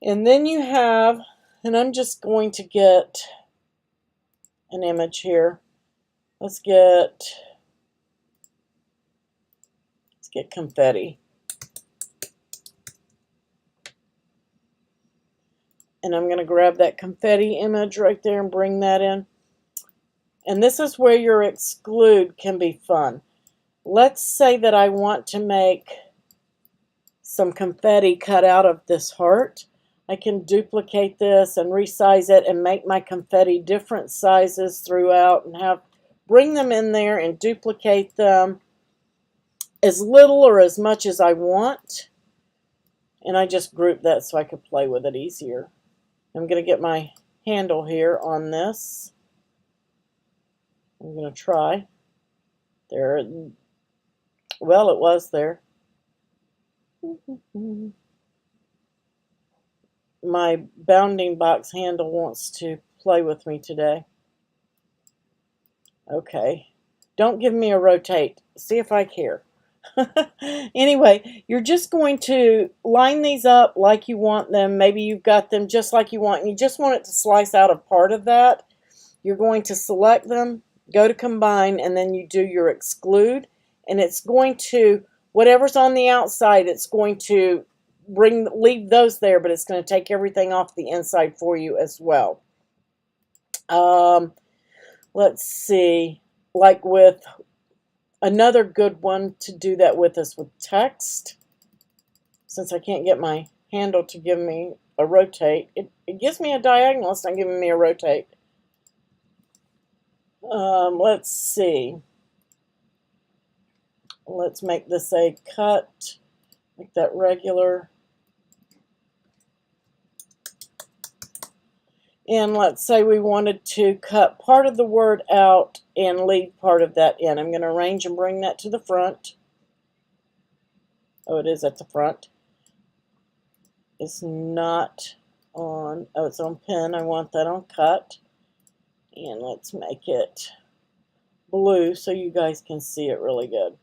And then you have, and I'm just going to get an image here. Let's get confetti. And I'm going to grab that confetti image right there and bring that in. And this is where your exclude can be fun. Let's say that I want to make some confetti cut out of this heart. I can duplicate this and resize it and make my confetti different sizes throughout and bring them in there and duplicate them as little or as much as I want. And I just group that so I could play with it easier. I'm going to get my handle here on this. I'm going to try. There. Well, it was there. My bounding box handle wants to play with me today. Okay. Don't give me a rotate. See if I care. Anyway, you're just going to line these up like you want them. Maybe you've got them just like you want, and you just want it to slice out a part of that. You're going to select them, go to combine, and then you do your exclude, and it's going to, whatever's on the outside, it's going to leave those there, but it's going to take everything off the inside for you as well. Let's see, like with another good one to do that with is with text. Since I can't get my handle to give me a rotate, it gives me a diagonal. It's not giving me a rotate. Let's see. Let's make this a cut. Make that regular. And let's say we wanted to cut part of the word out and leave part of that in. I'm going to arrange and bring that to the front. Oh, it is at the front. It's not on, oh, it's on pen. I want that on cut. And let's make it blue so you guys can see it really good.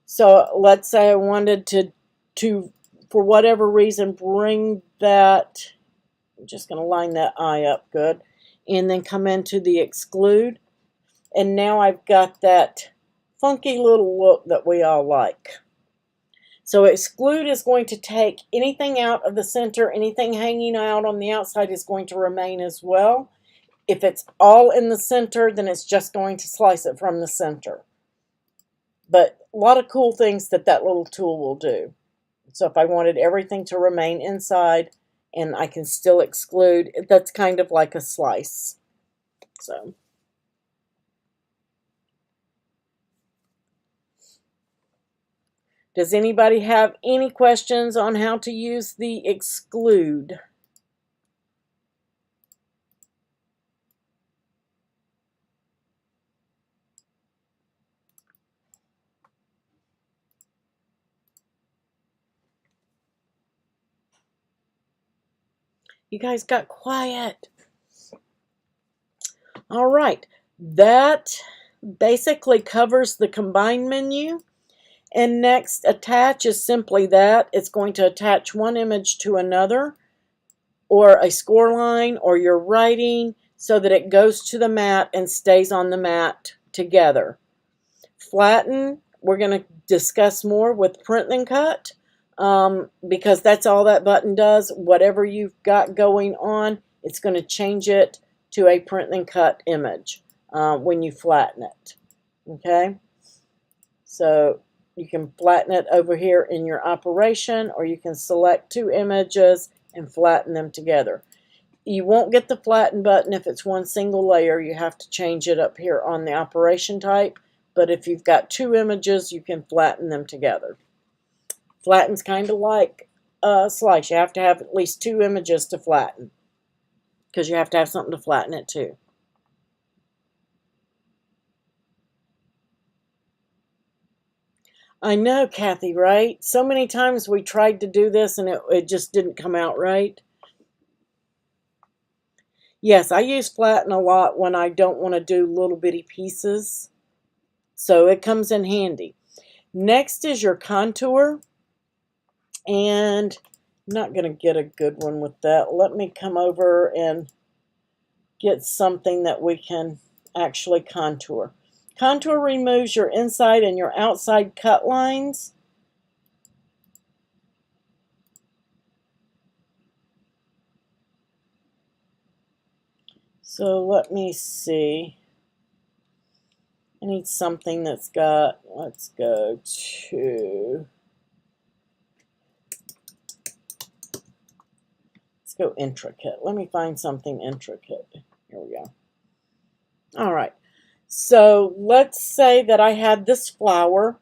So let's say I wanted to for whatever reason, bring that. I'm just going to line that eye up good. And then come into the exclude. And now I've got that funky little look that we all like. So exclude is going to take anything out of the center, anything hanging out on the outside is going to remain as well. If it's all in the center, then it's just going to slice it from the center. But a lot of cool things that little tool will do. So if I wanted everything to remain inside and I can still exclude, that's kind of like a slice. So. Does anybody have any questions on how to use the exclude? You guys got quiet. All right, that basically covers the combine menu. And next, attach is simply that. It's going to attach one image to another, or a score line, or your writing, so that it goes to the mat and stays on the mat together. Flatten, we're going to discuss more with print and cut, because that's all that button does. Whatever you've got going on, it's going to change it to a print and cut image when you flatten it. Okay? So you can flatten it over here in your operation, or you can select two images and flatten them together. You won't get the flatten button if it's one single layer. You have to change it up here on the operation type. But if you've got two images, you can flatten them together. Flatten's kind of like a slice. You have to have at least two images to flatten, because you have to have something to flatten it too. I know, Kathy, right? So many times we tried to do this and it just didn't come out right. Yes, I use flatten a lot when I don't want to do little bitty pieces. So it comes in handy. Next is your contour. And I'm not going to get a good one with that. Let me come over and get something that we can actually contour. Contour removes your inside and your outside cut lines. So let me see. I need something that's got, let's go to, let's go intricate. Let me find something intricate. Here we go. All right. So let's say that I had this flower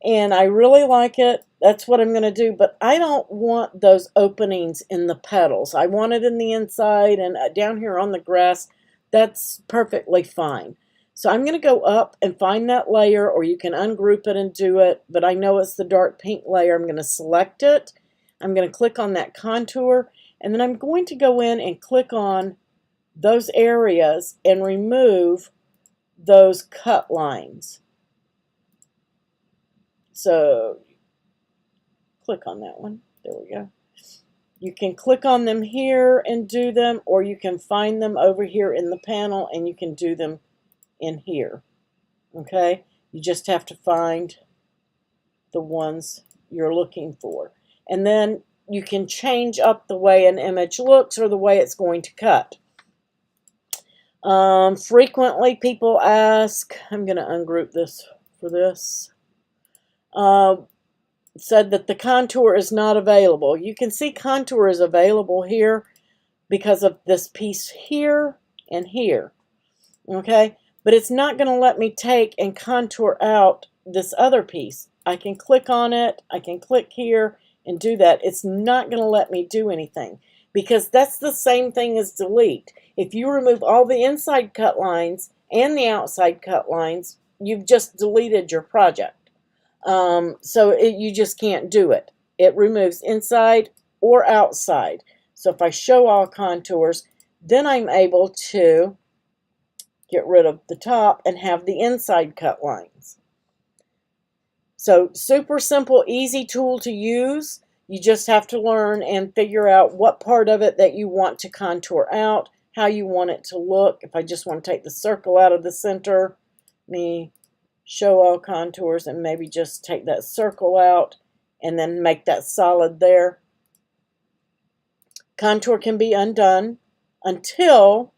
and I really like it. That's what I'm going to do. But I don't want those openings in the petals. I want it in the inside, and down here on the grass, that's perfectly fine. So I'm going to go up and find that layer, or you can ungroup it and do it. But I know it's the dark pink layer. I'm going to select it. I'm going to click on that contour. And then I'm going to go in and click on those areas and remove those cut lines. So click on that one. There we go. You can click on them here and do them, or you can find them over here in the panel and you can do them in here. Okay? You just have to find the ones you're looking for. And then you can change up the way an image looks or the way it's going to cut. Frequently people ask, I'm going to ungroup this for this, said that the contour is not available. You can see contour is available here because of this piece here and here. Okay, but it's not going to let me take and contour out this other piece. I can click on it, I can click here and do that. It's not going to let me do anything, because that's the same thing as delete. If you remove all the inside cut lines and the outside cut lines, you've just deleted your project. So you just can't do it. It removes inside or outside. So if I show all contours, then I'm able to get rid of the top and have the inside cut lines. So super simple, easy tool to use. You just have to learn and figure out what part of it that you want to contour out, how you want it to look. If I just want to take the circle out of the center, let me show all contours and maybe just take that circle out and then make that solid there. Contour can be undone until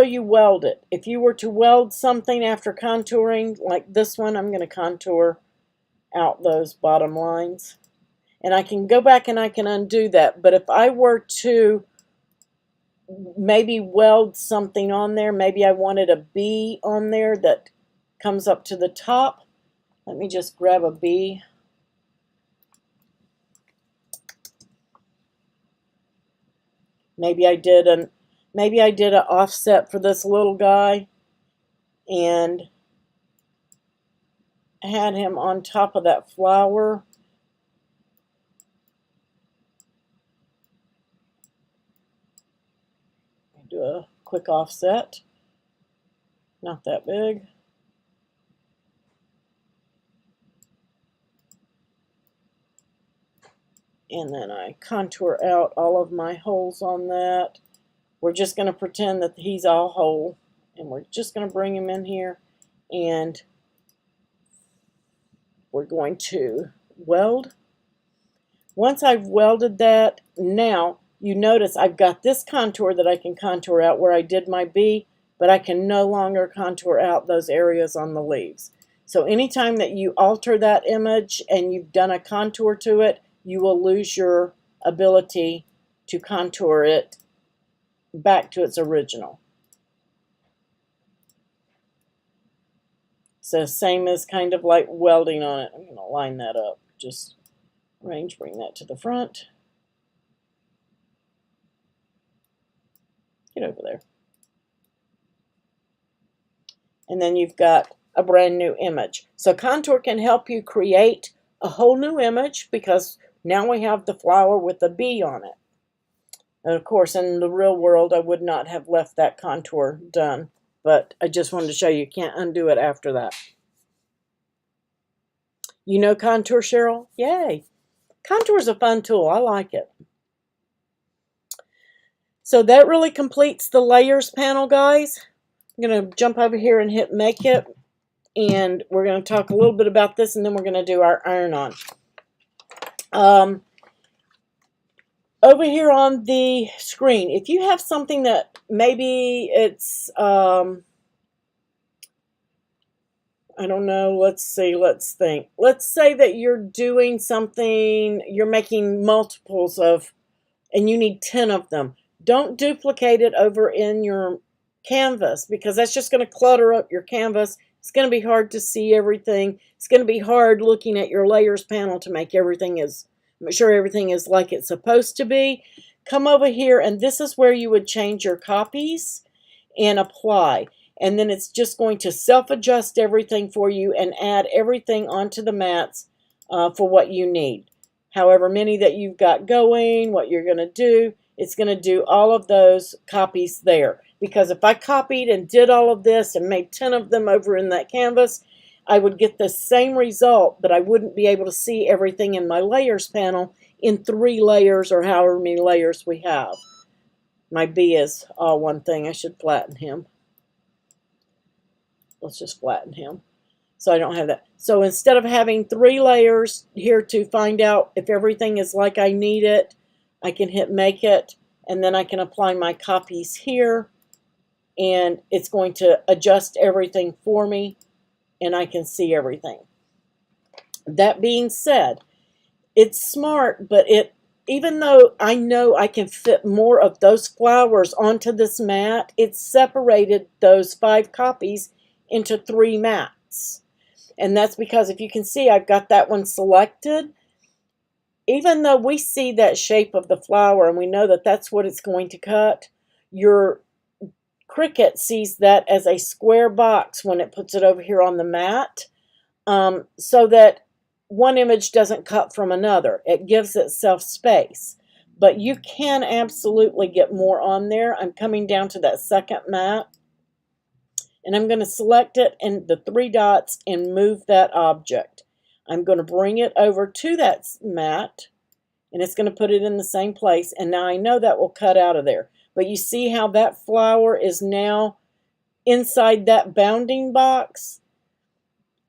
you weld it. If you were to weld something after contouring, like this one, I'm going to contour out those bottom lines. And I can go back and I can undo that. But if I were to maybe weld something on there, maybe I wanted a B on there that comes up to the top. Let me just grab a B. Maybe I did an offset for this little guy and had him on top of that flower. Do a quick offset, not that big. And then I contour out all of my holes on that. We're just going to pretend that he's all whole, and we're just going to bring him in here, and we're going to weld. Once I've welded that, now you notice I've got this contour that I can contour out where I did my B, but I can no longer contour out those areas on the leaves. So anytime that you alter that image and you've done a contour to it, you will lose your ability to contour it back to its original. So same as kind of like welding on it. I'm going to line that up. Just bring that to the front. Get over there. And then you've got a brand new image. So contour can help you create a whole new image because now we have the flower with the bee on it. And of course, in the real world, I would not have left that contour done. But I just wanted to show you can't undo it after that. You know contour, Cheryl? Yay! Contour is a fun tool. I like it. So that really completes the layers panel, guys. I'm going to jump over here and hit Make It. And we're going to talk a little bit about this, and then we're going to do our iron-on. Over here on the screen, if you have something that maybe it's, I don't know, let's see, let's think. Let's say that you're doing something, you're making multiples of, and you need 10 of them. Don't duplicate it over in your canvas because that's just going to clutter up your canvas. It's going to be hard to see everything. It's going to be hard looking at your layers panel to make sure everything is like it's supposed to be. Come over here, and this is where you would change your copies and apply. And then it's just going to self-adjust everything for you and add everything onto the mats for what you need. However many that you've got going, what you're going to do, it's going to do all of those copies there. Because if I copied and did all of this and made 10 of them over in that canvas, I would get the same result, but I wouldn't be able to see everything in my layers panel in 3 layers or however many layers we have. My bee is all one thing. I should flatten him. Let's just flatten him so I don't have that. So instead of having 3 layers here to find out if everything is like I need it, I can hit Make It, and then I can apply my copies here, and it's going to adjust everything for me, and I can see everything. That being said, it's smart, but even though I know I can fit more of those flowers onto this mat, it separated those 5 copies into 3 mats. And that's because if you can see, I've got that one selected. Even though we see that shape of the flower and we know that that's what it's going to cut, your Cricut sees that as a square box when it puts it over here on the mat, so that one image doesn't cut from another. It gives itself space. But you can absolutely get more on there. I'm coming down to that second mat, and I'm going to select it and the 3 dots and move that object. I'm going to bring it over to that mat, and it's going to put it in the same place. And now I know that will cut out of there. But you see how that flower is now inside that bounding box?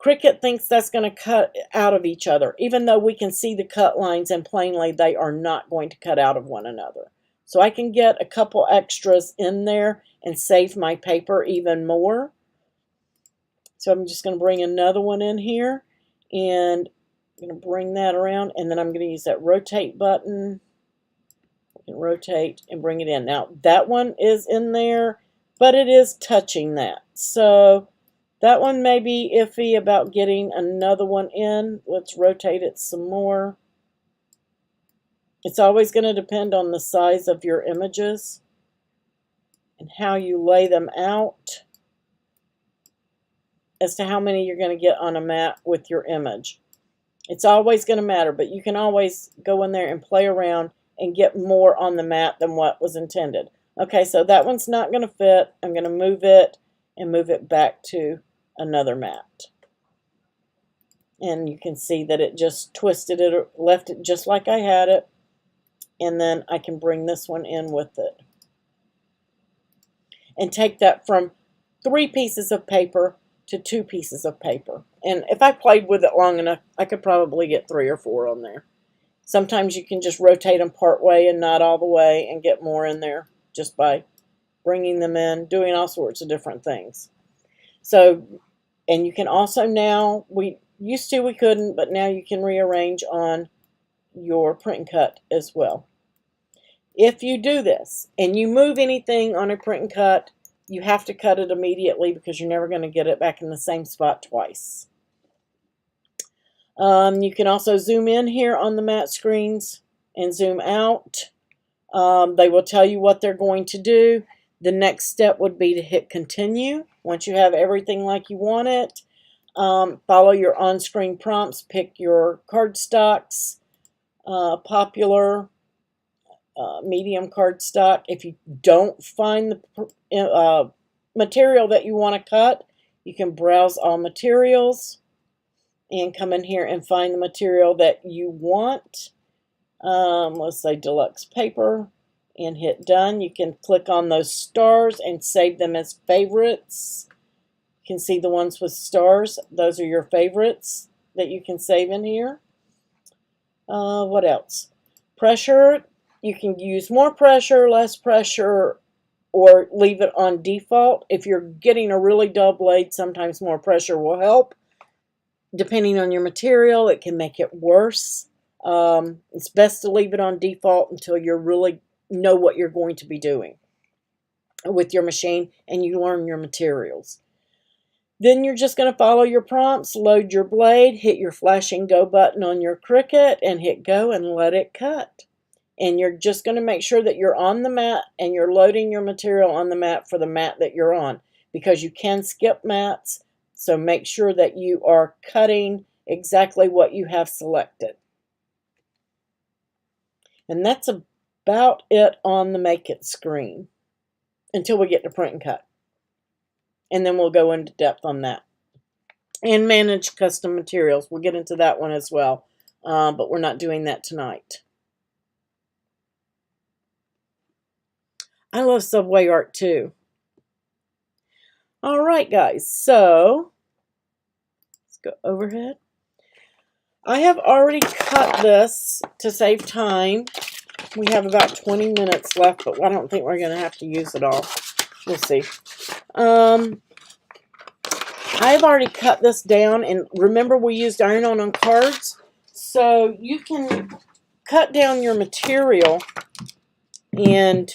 Cricut thinks that's going to cut out of each other, even though we can see the cut lines and plainly they are not going to cut out of one another. So I can get a couple extras in there and save my paper even more. So I'm just going to bring another one in here, and I'm going to bring that around, and then I'm going to use that rotate button. I can rotate and bring it in. Now that one is in there, but it is touching that. So that one may be iffy about getting another one in. Let's rotate it some more. It's always going to depend on the size of your images and how you lay them out as to how many you're going to get on a mat with your image. It's always going to matter, but you can always go in there and play around and get more on the mat than what was intended. Okay, so that one's not going to fit. I'm going to move it and move it back to another mat. And you can see that it just twisted it, or left it just like I had it. And then I can bring this one in with it. And take that from 3 pieces of paper to 2 pieces of paper. And if I played with it long enough, I could probably get 3 or 4 on there. Sometimes you can just rotate them part way and not all the way and get more in there just by bringing them in, doing all sorts of different things. So, and you can also now, we couldn't, but now you can rearrange on your print and cut as well. If you do this and you move anything on a print and cut, you have to cut it immediately because you're never going to get it back in the same spot twice. You can also zoom in here on the mat screens and zoom out. They will tell you what they're going to do. The next step would be to hit continue. Once you have everything like you want it, follow your on-screen prompts, pick your cardstocks, popular, medium cardstock. If you don't find the material that you want to cut, you can browse all materials and come in here and find the material that you want. Let's say deluxe paper, and hit done. You can click on those stars and save them as favorites. You can see the ones with stars. Those are your favorites that you can save in here. What else? Pressure. You can use more pressure, less pressure, or leave it on default. If you're getting a really dull blade, sometimes more pressure will help. Depending on your material, it can make it worse. It's best to leave it on default until you really know what you're going to be doing with your machine and you learn your materials. Then you're just going to follow your prompts, load your blade, hit your flashing go button on your Cricut, and hit go and let it cut. And you're just going to make sure that you're on the mat and you're loading your material on the mat for the mat that you're on, because you can skip mats. So make sure that you are cutting exactly what you have selected. And that's about it on the Make It screen until we get to print and cut. And then we'll go into depth on that. And manage custom materials. We'll get into that one as well, but we're not doing that tonight. I love subway art too. All right, guys, so let's go overhead. I have already cut this to save time. We have about 20 minutes left, but I don't think we're going to have to use it all. We'll see. I've already cut this down, and remember we used iron-on cards, so you can cut down your material, and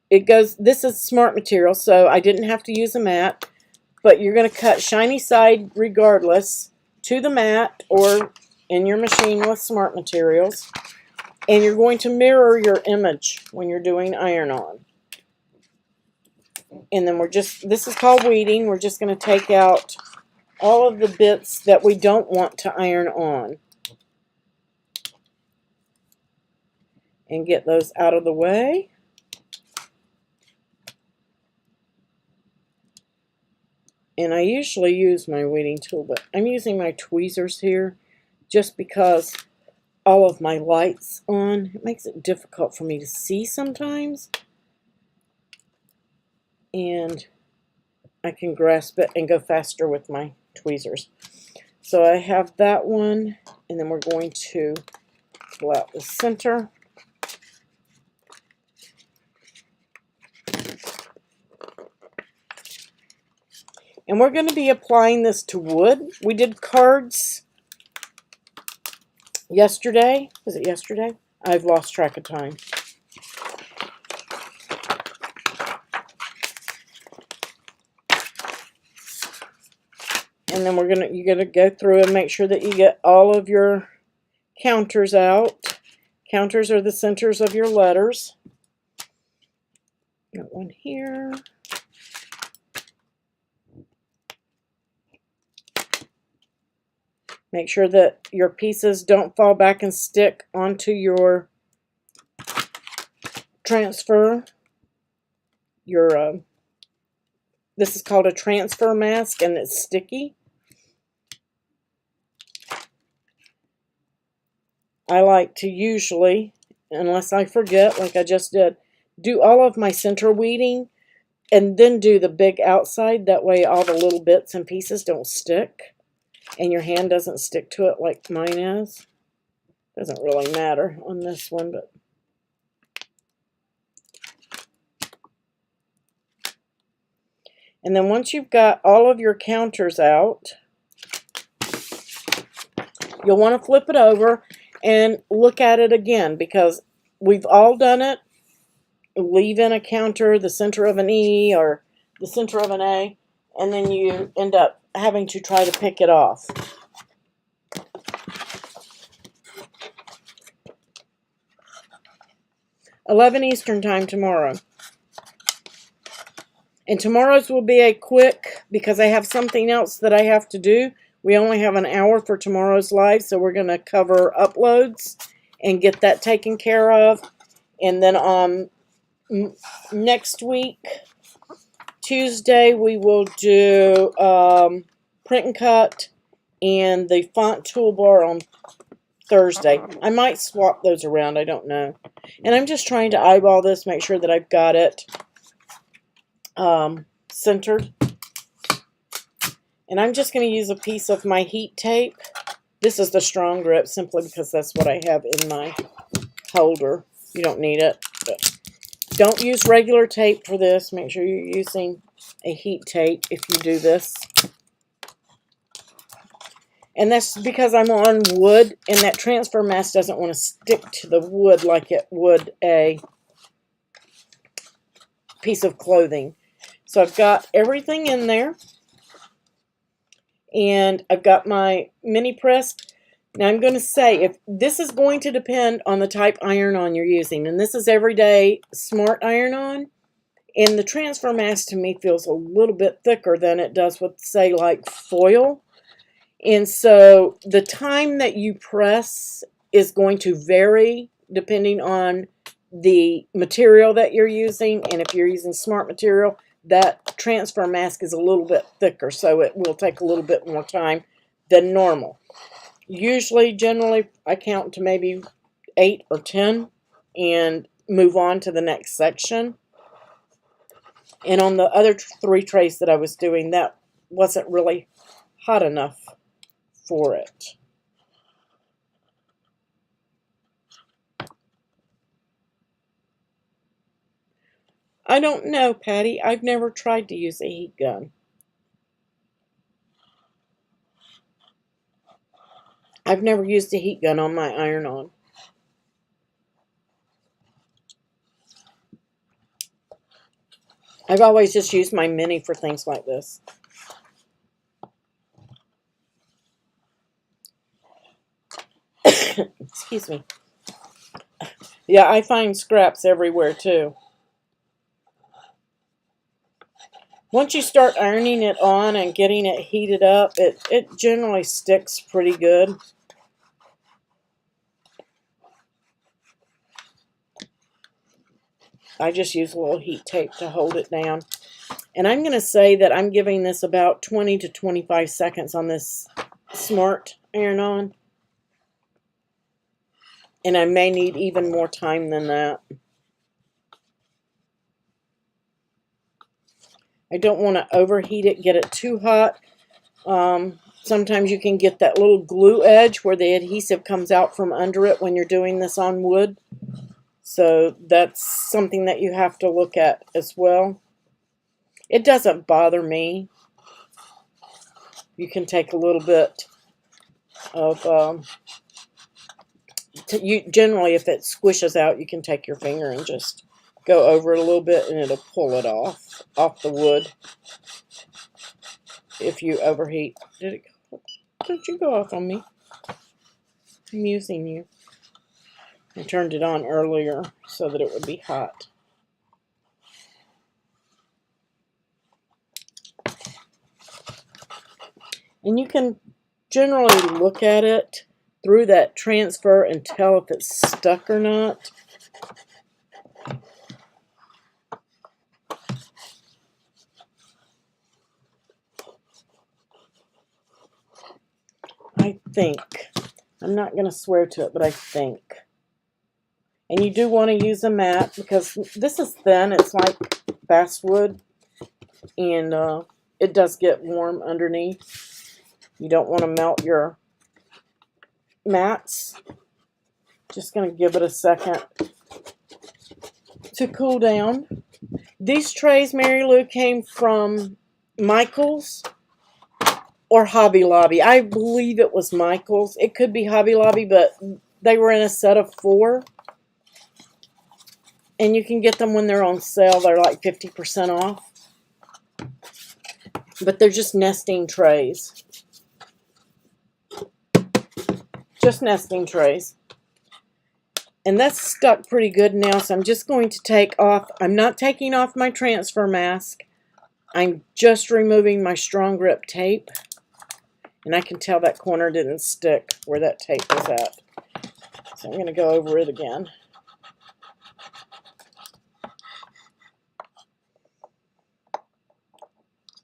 it goes, this is smart material, so I didn't have to use a mat, but you're going to cut shiny side regardless to the mat or in your machine with smart materials, and you're going to mirror your image when you're doing iron-on. And then this is called weeding. We're just going to take out all of the bits that we don't want to iron on and get those out of the way. And I usually use my weeding tool, but I'm using my tweezers here just because all of my lights on. It makes it difficult for me to see sometimes. And I can grasp it and go faster with my tweezers. So I have that one, and then we're going to pull out the center. And we're going to be applying this to wood. We did cards yesterday. Was it yesterday? I've lost track of time. And then you're gonna go through and make sure that you get all of your counters out. Counters are the centers of your letters. Got one here. Make sure that your pieces don't fall back and stick onto your transfer. This is called a transfer mask, and it's sticky. I like to usually, unless I forget, like I just did, do all of my center weeding and then do the big outside. That way all the little bits and pieces don't stick and your hand doesn't stick to it like mine is. Doesn't really matter on this one, but and then once you've got all of your counters out, you'll want to flip it over and look at it again, because we've all done it. Leave in a counter the center of an E or the center of an A, and then you end up having to try to pick it off. $11 Eastern time tomorrow. And tomorrow's will be a quick, because I have something else that I have to do. We only have an hour for tomorrow's live, so we're going to cover uploads and get that taken care of. And then next week, Tuesday, we will do print and cut and the font toolbar on Thursday. I might swap those around, I don't know. And I'm just trying to eyeball this, make sure that I've got it centered. And I'm just going to use a piece of my heat tape. This is the strong grip, simply because that's what I have in my holder. You don't need it, but don't use regular tape for this. Make sure you're using a heat tape if you do this. And that's because I'm on wood, and that transfer mask doesn't want to stick to the wood like it would a piece of clothing. So I've got everything in there. And I've got my mini press. Now I'm going to say, if this is going to depend on the type iron-on you're using. And this is everyday smart iron-on. And the transfer mask to me feels a little bit thicker than it does with, say, like foil. And so the time that you press is going to vary depending on the material that you're using. And if you're using smart material, that transfer mask is a little bit thicker, so it will take a little bit more time than normal. Usually, generally, I count to maybe 8 or 10 and move on to the next section. And on the other 3 trays that I was doing, that wasn't really hot enough for it. I don't know, Patty. I've never tried to use a heat gun. I've never used a heat gun on my iron-on. I've always just used my mini for things like this. Excuse me. Yeah, I find scraps everywhere too. Once you start ironing it on and getting it heated up, it generally sticks pretty good. I just use a little heat tape to hold it down. And I'm going to say that I'm giving this about 20 to 25 seconds on this smart iron-on. And I may need even more time than that. I don't want to overheat it, get it too hot. Sometimes you can get that little glue edge where the adhesive comes out from under it when you're doing this on wood. So that's something that you have to look at as well. It doesn't bother me. You can take a little bit of, generally if it squishes out, you can take your finger and just go over it a little bit and it'll pull it off the wood. If you overheat. Don't you go off on me. I'm using you. I turned it on earlier so that it would be hot. And you can generally look at it through that transfer and tell if it's stuck or not. I think. I'm not going to swear to it, but I think. And you do want to use a mat because this is thin. It's like basswood. And it does get warm underneath. You don't want to melt your mats. Just going to give it a second to cool down. These trays, Mary Lou, came from Michael's or Hobby Lobby. I believe it was Michael's. It could be Hobby Lobby, but they were in a set of 4. And you can get them when they're on sale. They're like 50% off. But they're just nesting trays. Just nesting trays. And that's stuck pretty good now, so I'm just going to take off. I'm not taking off my transfer mask. I'm just removing my strong grip tape. And I can tell that corner didn't stick where that tape was at. So I'm going to go over it again.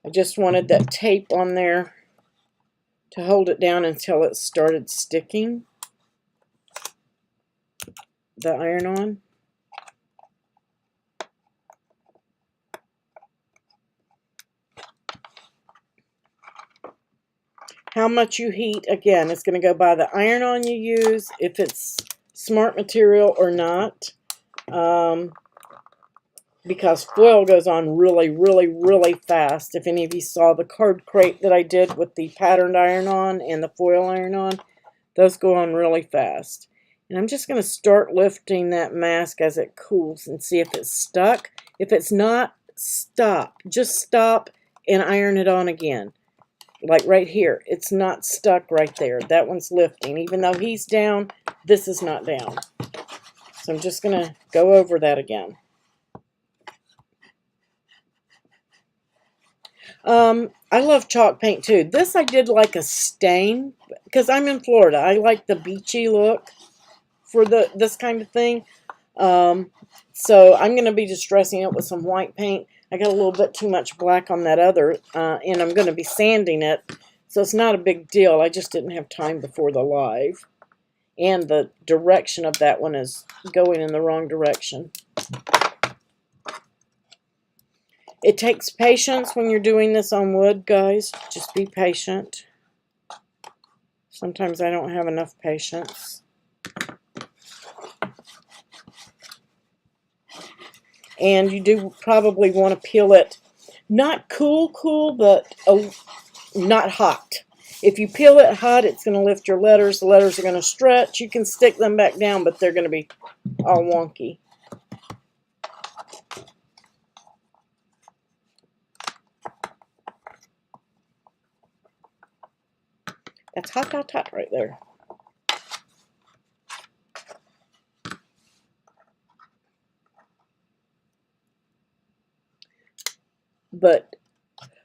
I just wanted that tape on there to hold it down until it started sticking the iron-on. How much you heat, again, it's going to go by the iron-on you use, if it's smart material or not. Because foil goes on really, really, really fast. If any of you saw the card crate that I did with the patterned iron-on and the foil iron-on, those go on really fast. And I'm just going to start lifting that mask as it cools and see if it's stuck. If it's not, stop. Just stop and iron it on again. Like right here, it's not stuck right there. That one's lifting. Even though he's down, this is not down. So I'm just going to go over that again. I love chalk paint too. This I did like a stain because I'm in Florida. I like the beachy look for this kind of thing. So I'm going to be distressing it with some white paint. I got a little bit too much black on that other, and I'm going to be sanding it. So it's not a big deal. I just didn't have time before the live. And the direction of that one is going in the wrong direction. It takes patience when you're doing this on wood, guys. Just be patient. Sometimes I don't have enough patience. And you do probably want to peel it, not cool, but not hot. If you peel it hot, it's going to lift your letters. The letters are going to stretch. You can stick them back down, but they're going to be all wonky. That's hot, hot, hot right there. But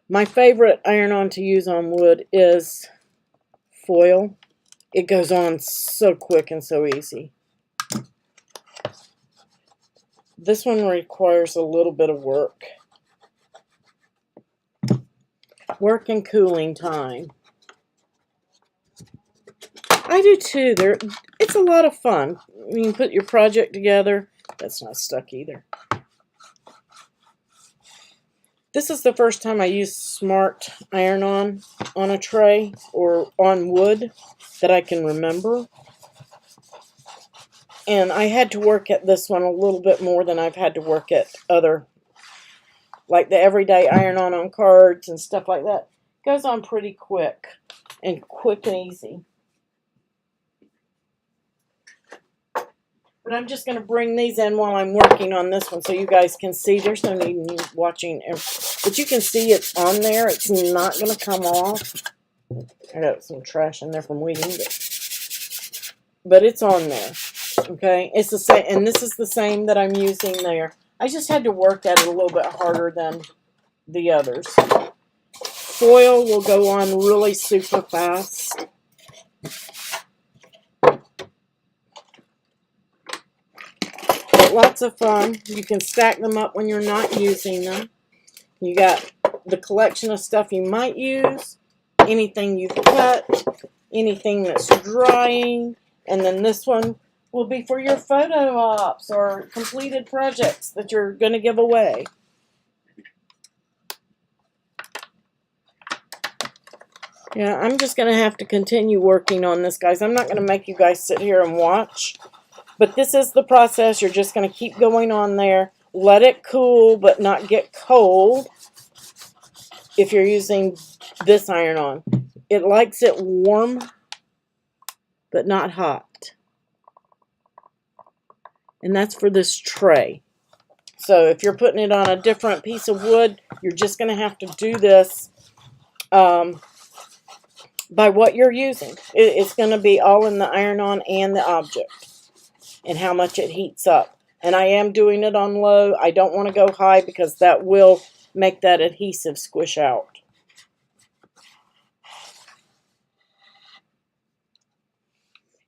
my favorite iron-on to use on wood is foil. It goes on so quick and so easy. This one requires a little bit of work. Work and cooling time. I do too. It's a lot of fun. You can put your project together. That's not stuck either. This is the first time I used smart iron-on a tray or on wood that I can remember. And I had to work at this one a little bit more than I've had to work at other, like the everyday iron-on cards and stuff like that. It goes on pretty quick and easy. But I'm just going to bring these in while I'm working on this one so you guys can see. There's no need in watching. But you can see it's on there. It's not going to come off. I got some trash in there from weeding. But it's on there. Okay? It's the same. And this is the same that I'm using there. I just had to work at it a little bit harder than the others. Foil will go on really super fast. Lots of fun. You can stack them up when you're not using them. You got the collection of stuff you might use, anything you've cut, anything that's drying, and then this one will be for your photo ops or completed projects that you're going to give away. Yeah, I'm just going to have to continue working on this, guys. I'm not going to make you guys sit here and watch. But this is the process. You're just going to keep going on there. Let it cool, but not get cold if you're using this iron-on. It likes it warm, but not hot. And that's for this tray. So if you're putting it on a different piece of wood, you're just going to have to do this by what you're using. It's going to be all in the iron-on and the object. And how much it heats up. And I am doing it on low. I don't want to go high because that will make that adhesive squish out.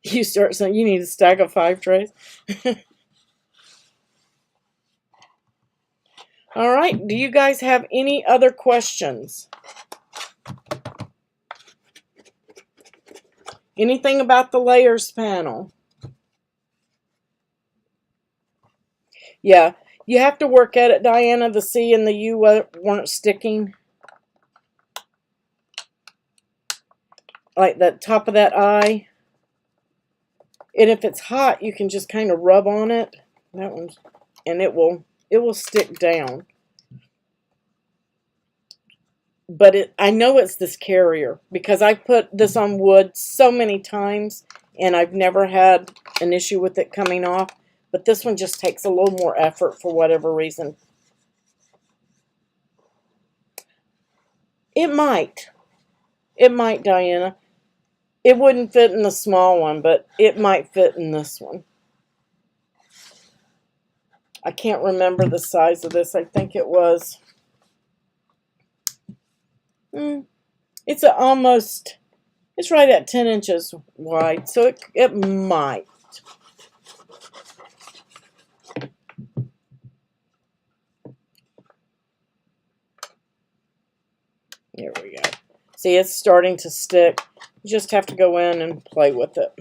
You start saying you need a stack of 5 trays. All right. Do you guys have any other questions? Anything about the layers panel? Yeah, you have to work at it, Diana. The C and the U weren't sticking. Like the top of that I. And if it's hot, you can just kind of rub on it. That one's, and it will stick down. But I know it's this carrier because I've put this on wood so many times and I've never had an issue with it coming off. But this one just takes a little more effort for whatever reason. It might. It might, Diana. It wouldn't fit in the small one, but it might fit in this one. I can't remember the size of this. I think it was... It's it's right at 10 inches wide, so it might. There we go. See, it's starting to stick. You just have to go in and play with it.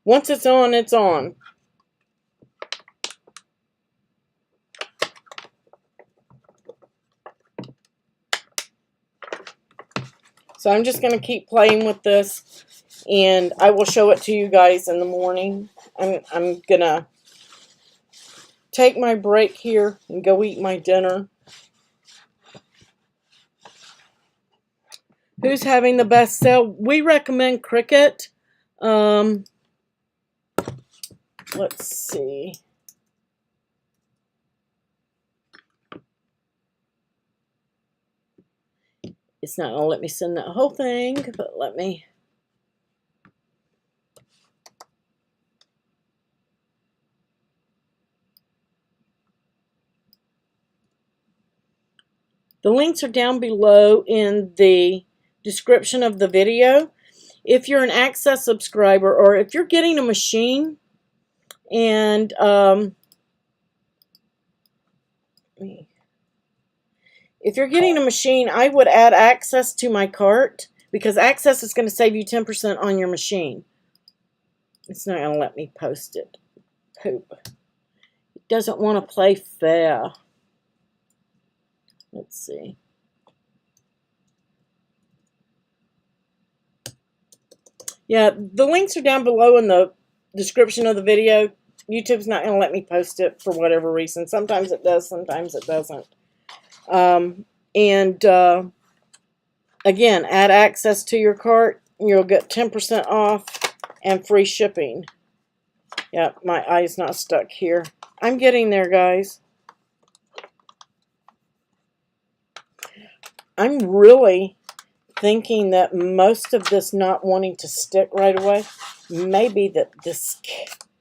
Once it's on, it's on. So I'm just going to keep playing with this, and I will show it to you guys in the morning. I'm going to take my break here and go eat my dinner. Who's having the best sale? We recommend Cricut. Let's see. It's not going to let me send that whole thing, but let me. The links are down below in the description of the video. If you're an Access subscriber, or if you're getting a machine and if you're getting a machine, I would add Access to my cart because Access is going to save you 10% on your machine. It's not going to let me post it. Poop. It doesn't want to play fair. Let's see. Yeah, the links are down below in the description of the video. YouTube's not going to let me post it for whatever reason. Sometimes it does, sometimes it doesn't. Again, add Access to your cart. You'll get 10% off and free shipping. Yeah, my eye's not stuck here. I'm getting there, guys. I'm really thinking that most of this not wanting to stick right away, maybe that this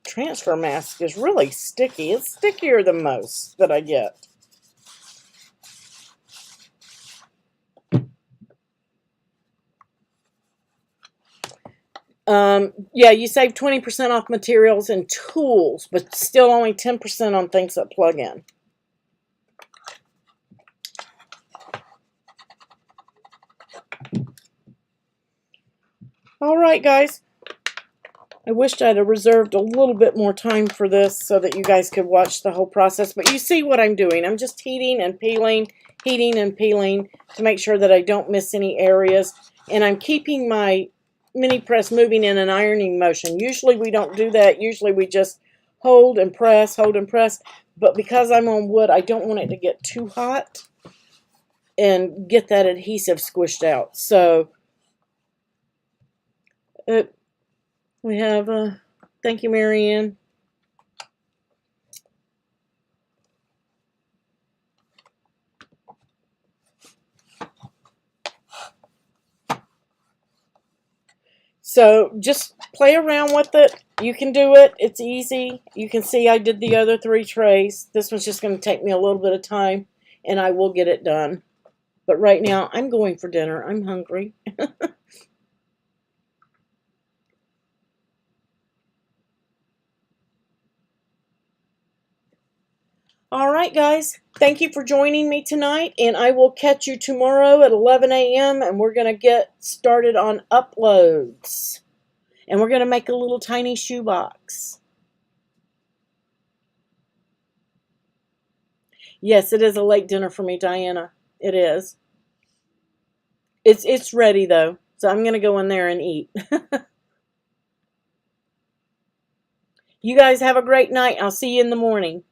transfer mask is really sticky. It's stickier than most that I get. Yeah, you save 20% off materials and tools, but still only 10% on things that plug in. All right, guys. I wished I'd have reserved a little bit more time for this so that you guys could watch the whole process. But you see what I'm doing. I'm just heating and peeling to make sure that I don't miss any areas. And I'm keeping my mini press moving in an ironing motion. Usually we don't do that. Usually we just hold and press, hold and press. But because I'm on wood, I don't want it to get too hot and get that adhesive squished out. So we have, thank you, Marianne. So just play around with it. You can do it. It's easy. You can see I did the other 3 trays. This one's just going to take me a little bit of time, and I will get it done. But right now, I'm going for dinner. I'm hungry. All right, guys. Thank you for joining me tonight, and I will catch you tomorrow at 11 a.m., and we're going to get started on uploads. And we're going to make a little tiny shoebox. Yes, it is a late dinner for me, Diana. It is. It's ready, though, so I'm going to go in there and eat. You guys have a great night. I'll see you in the morning.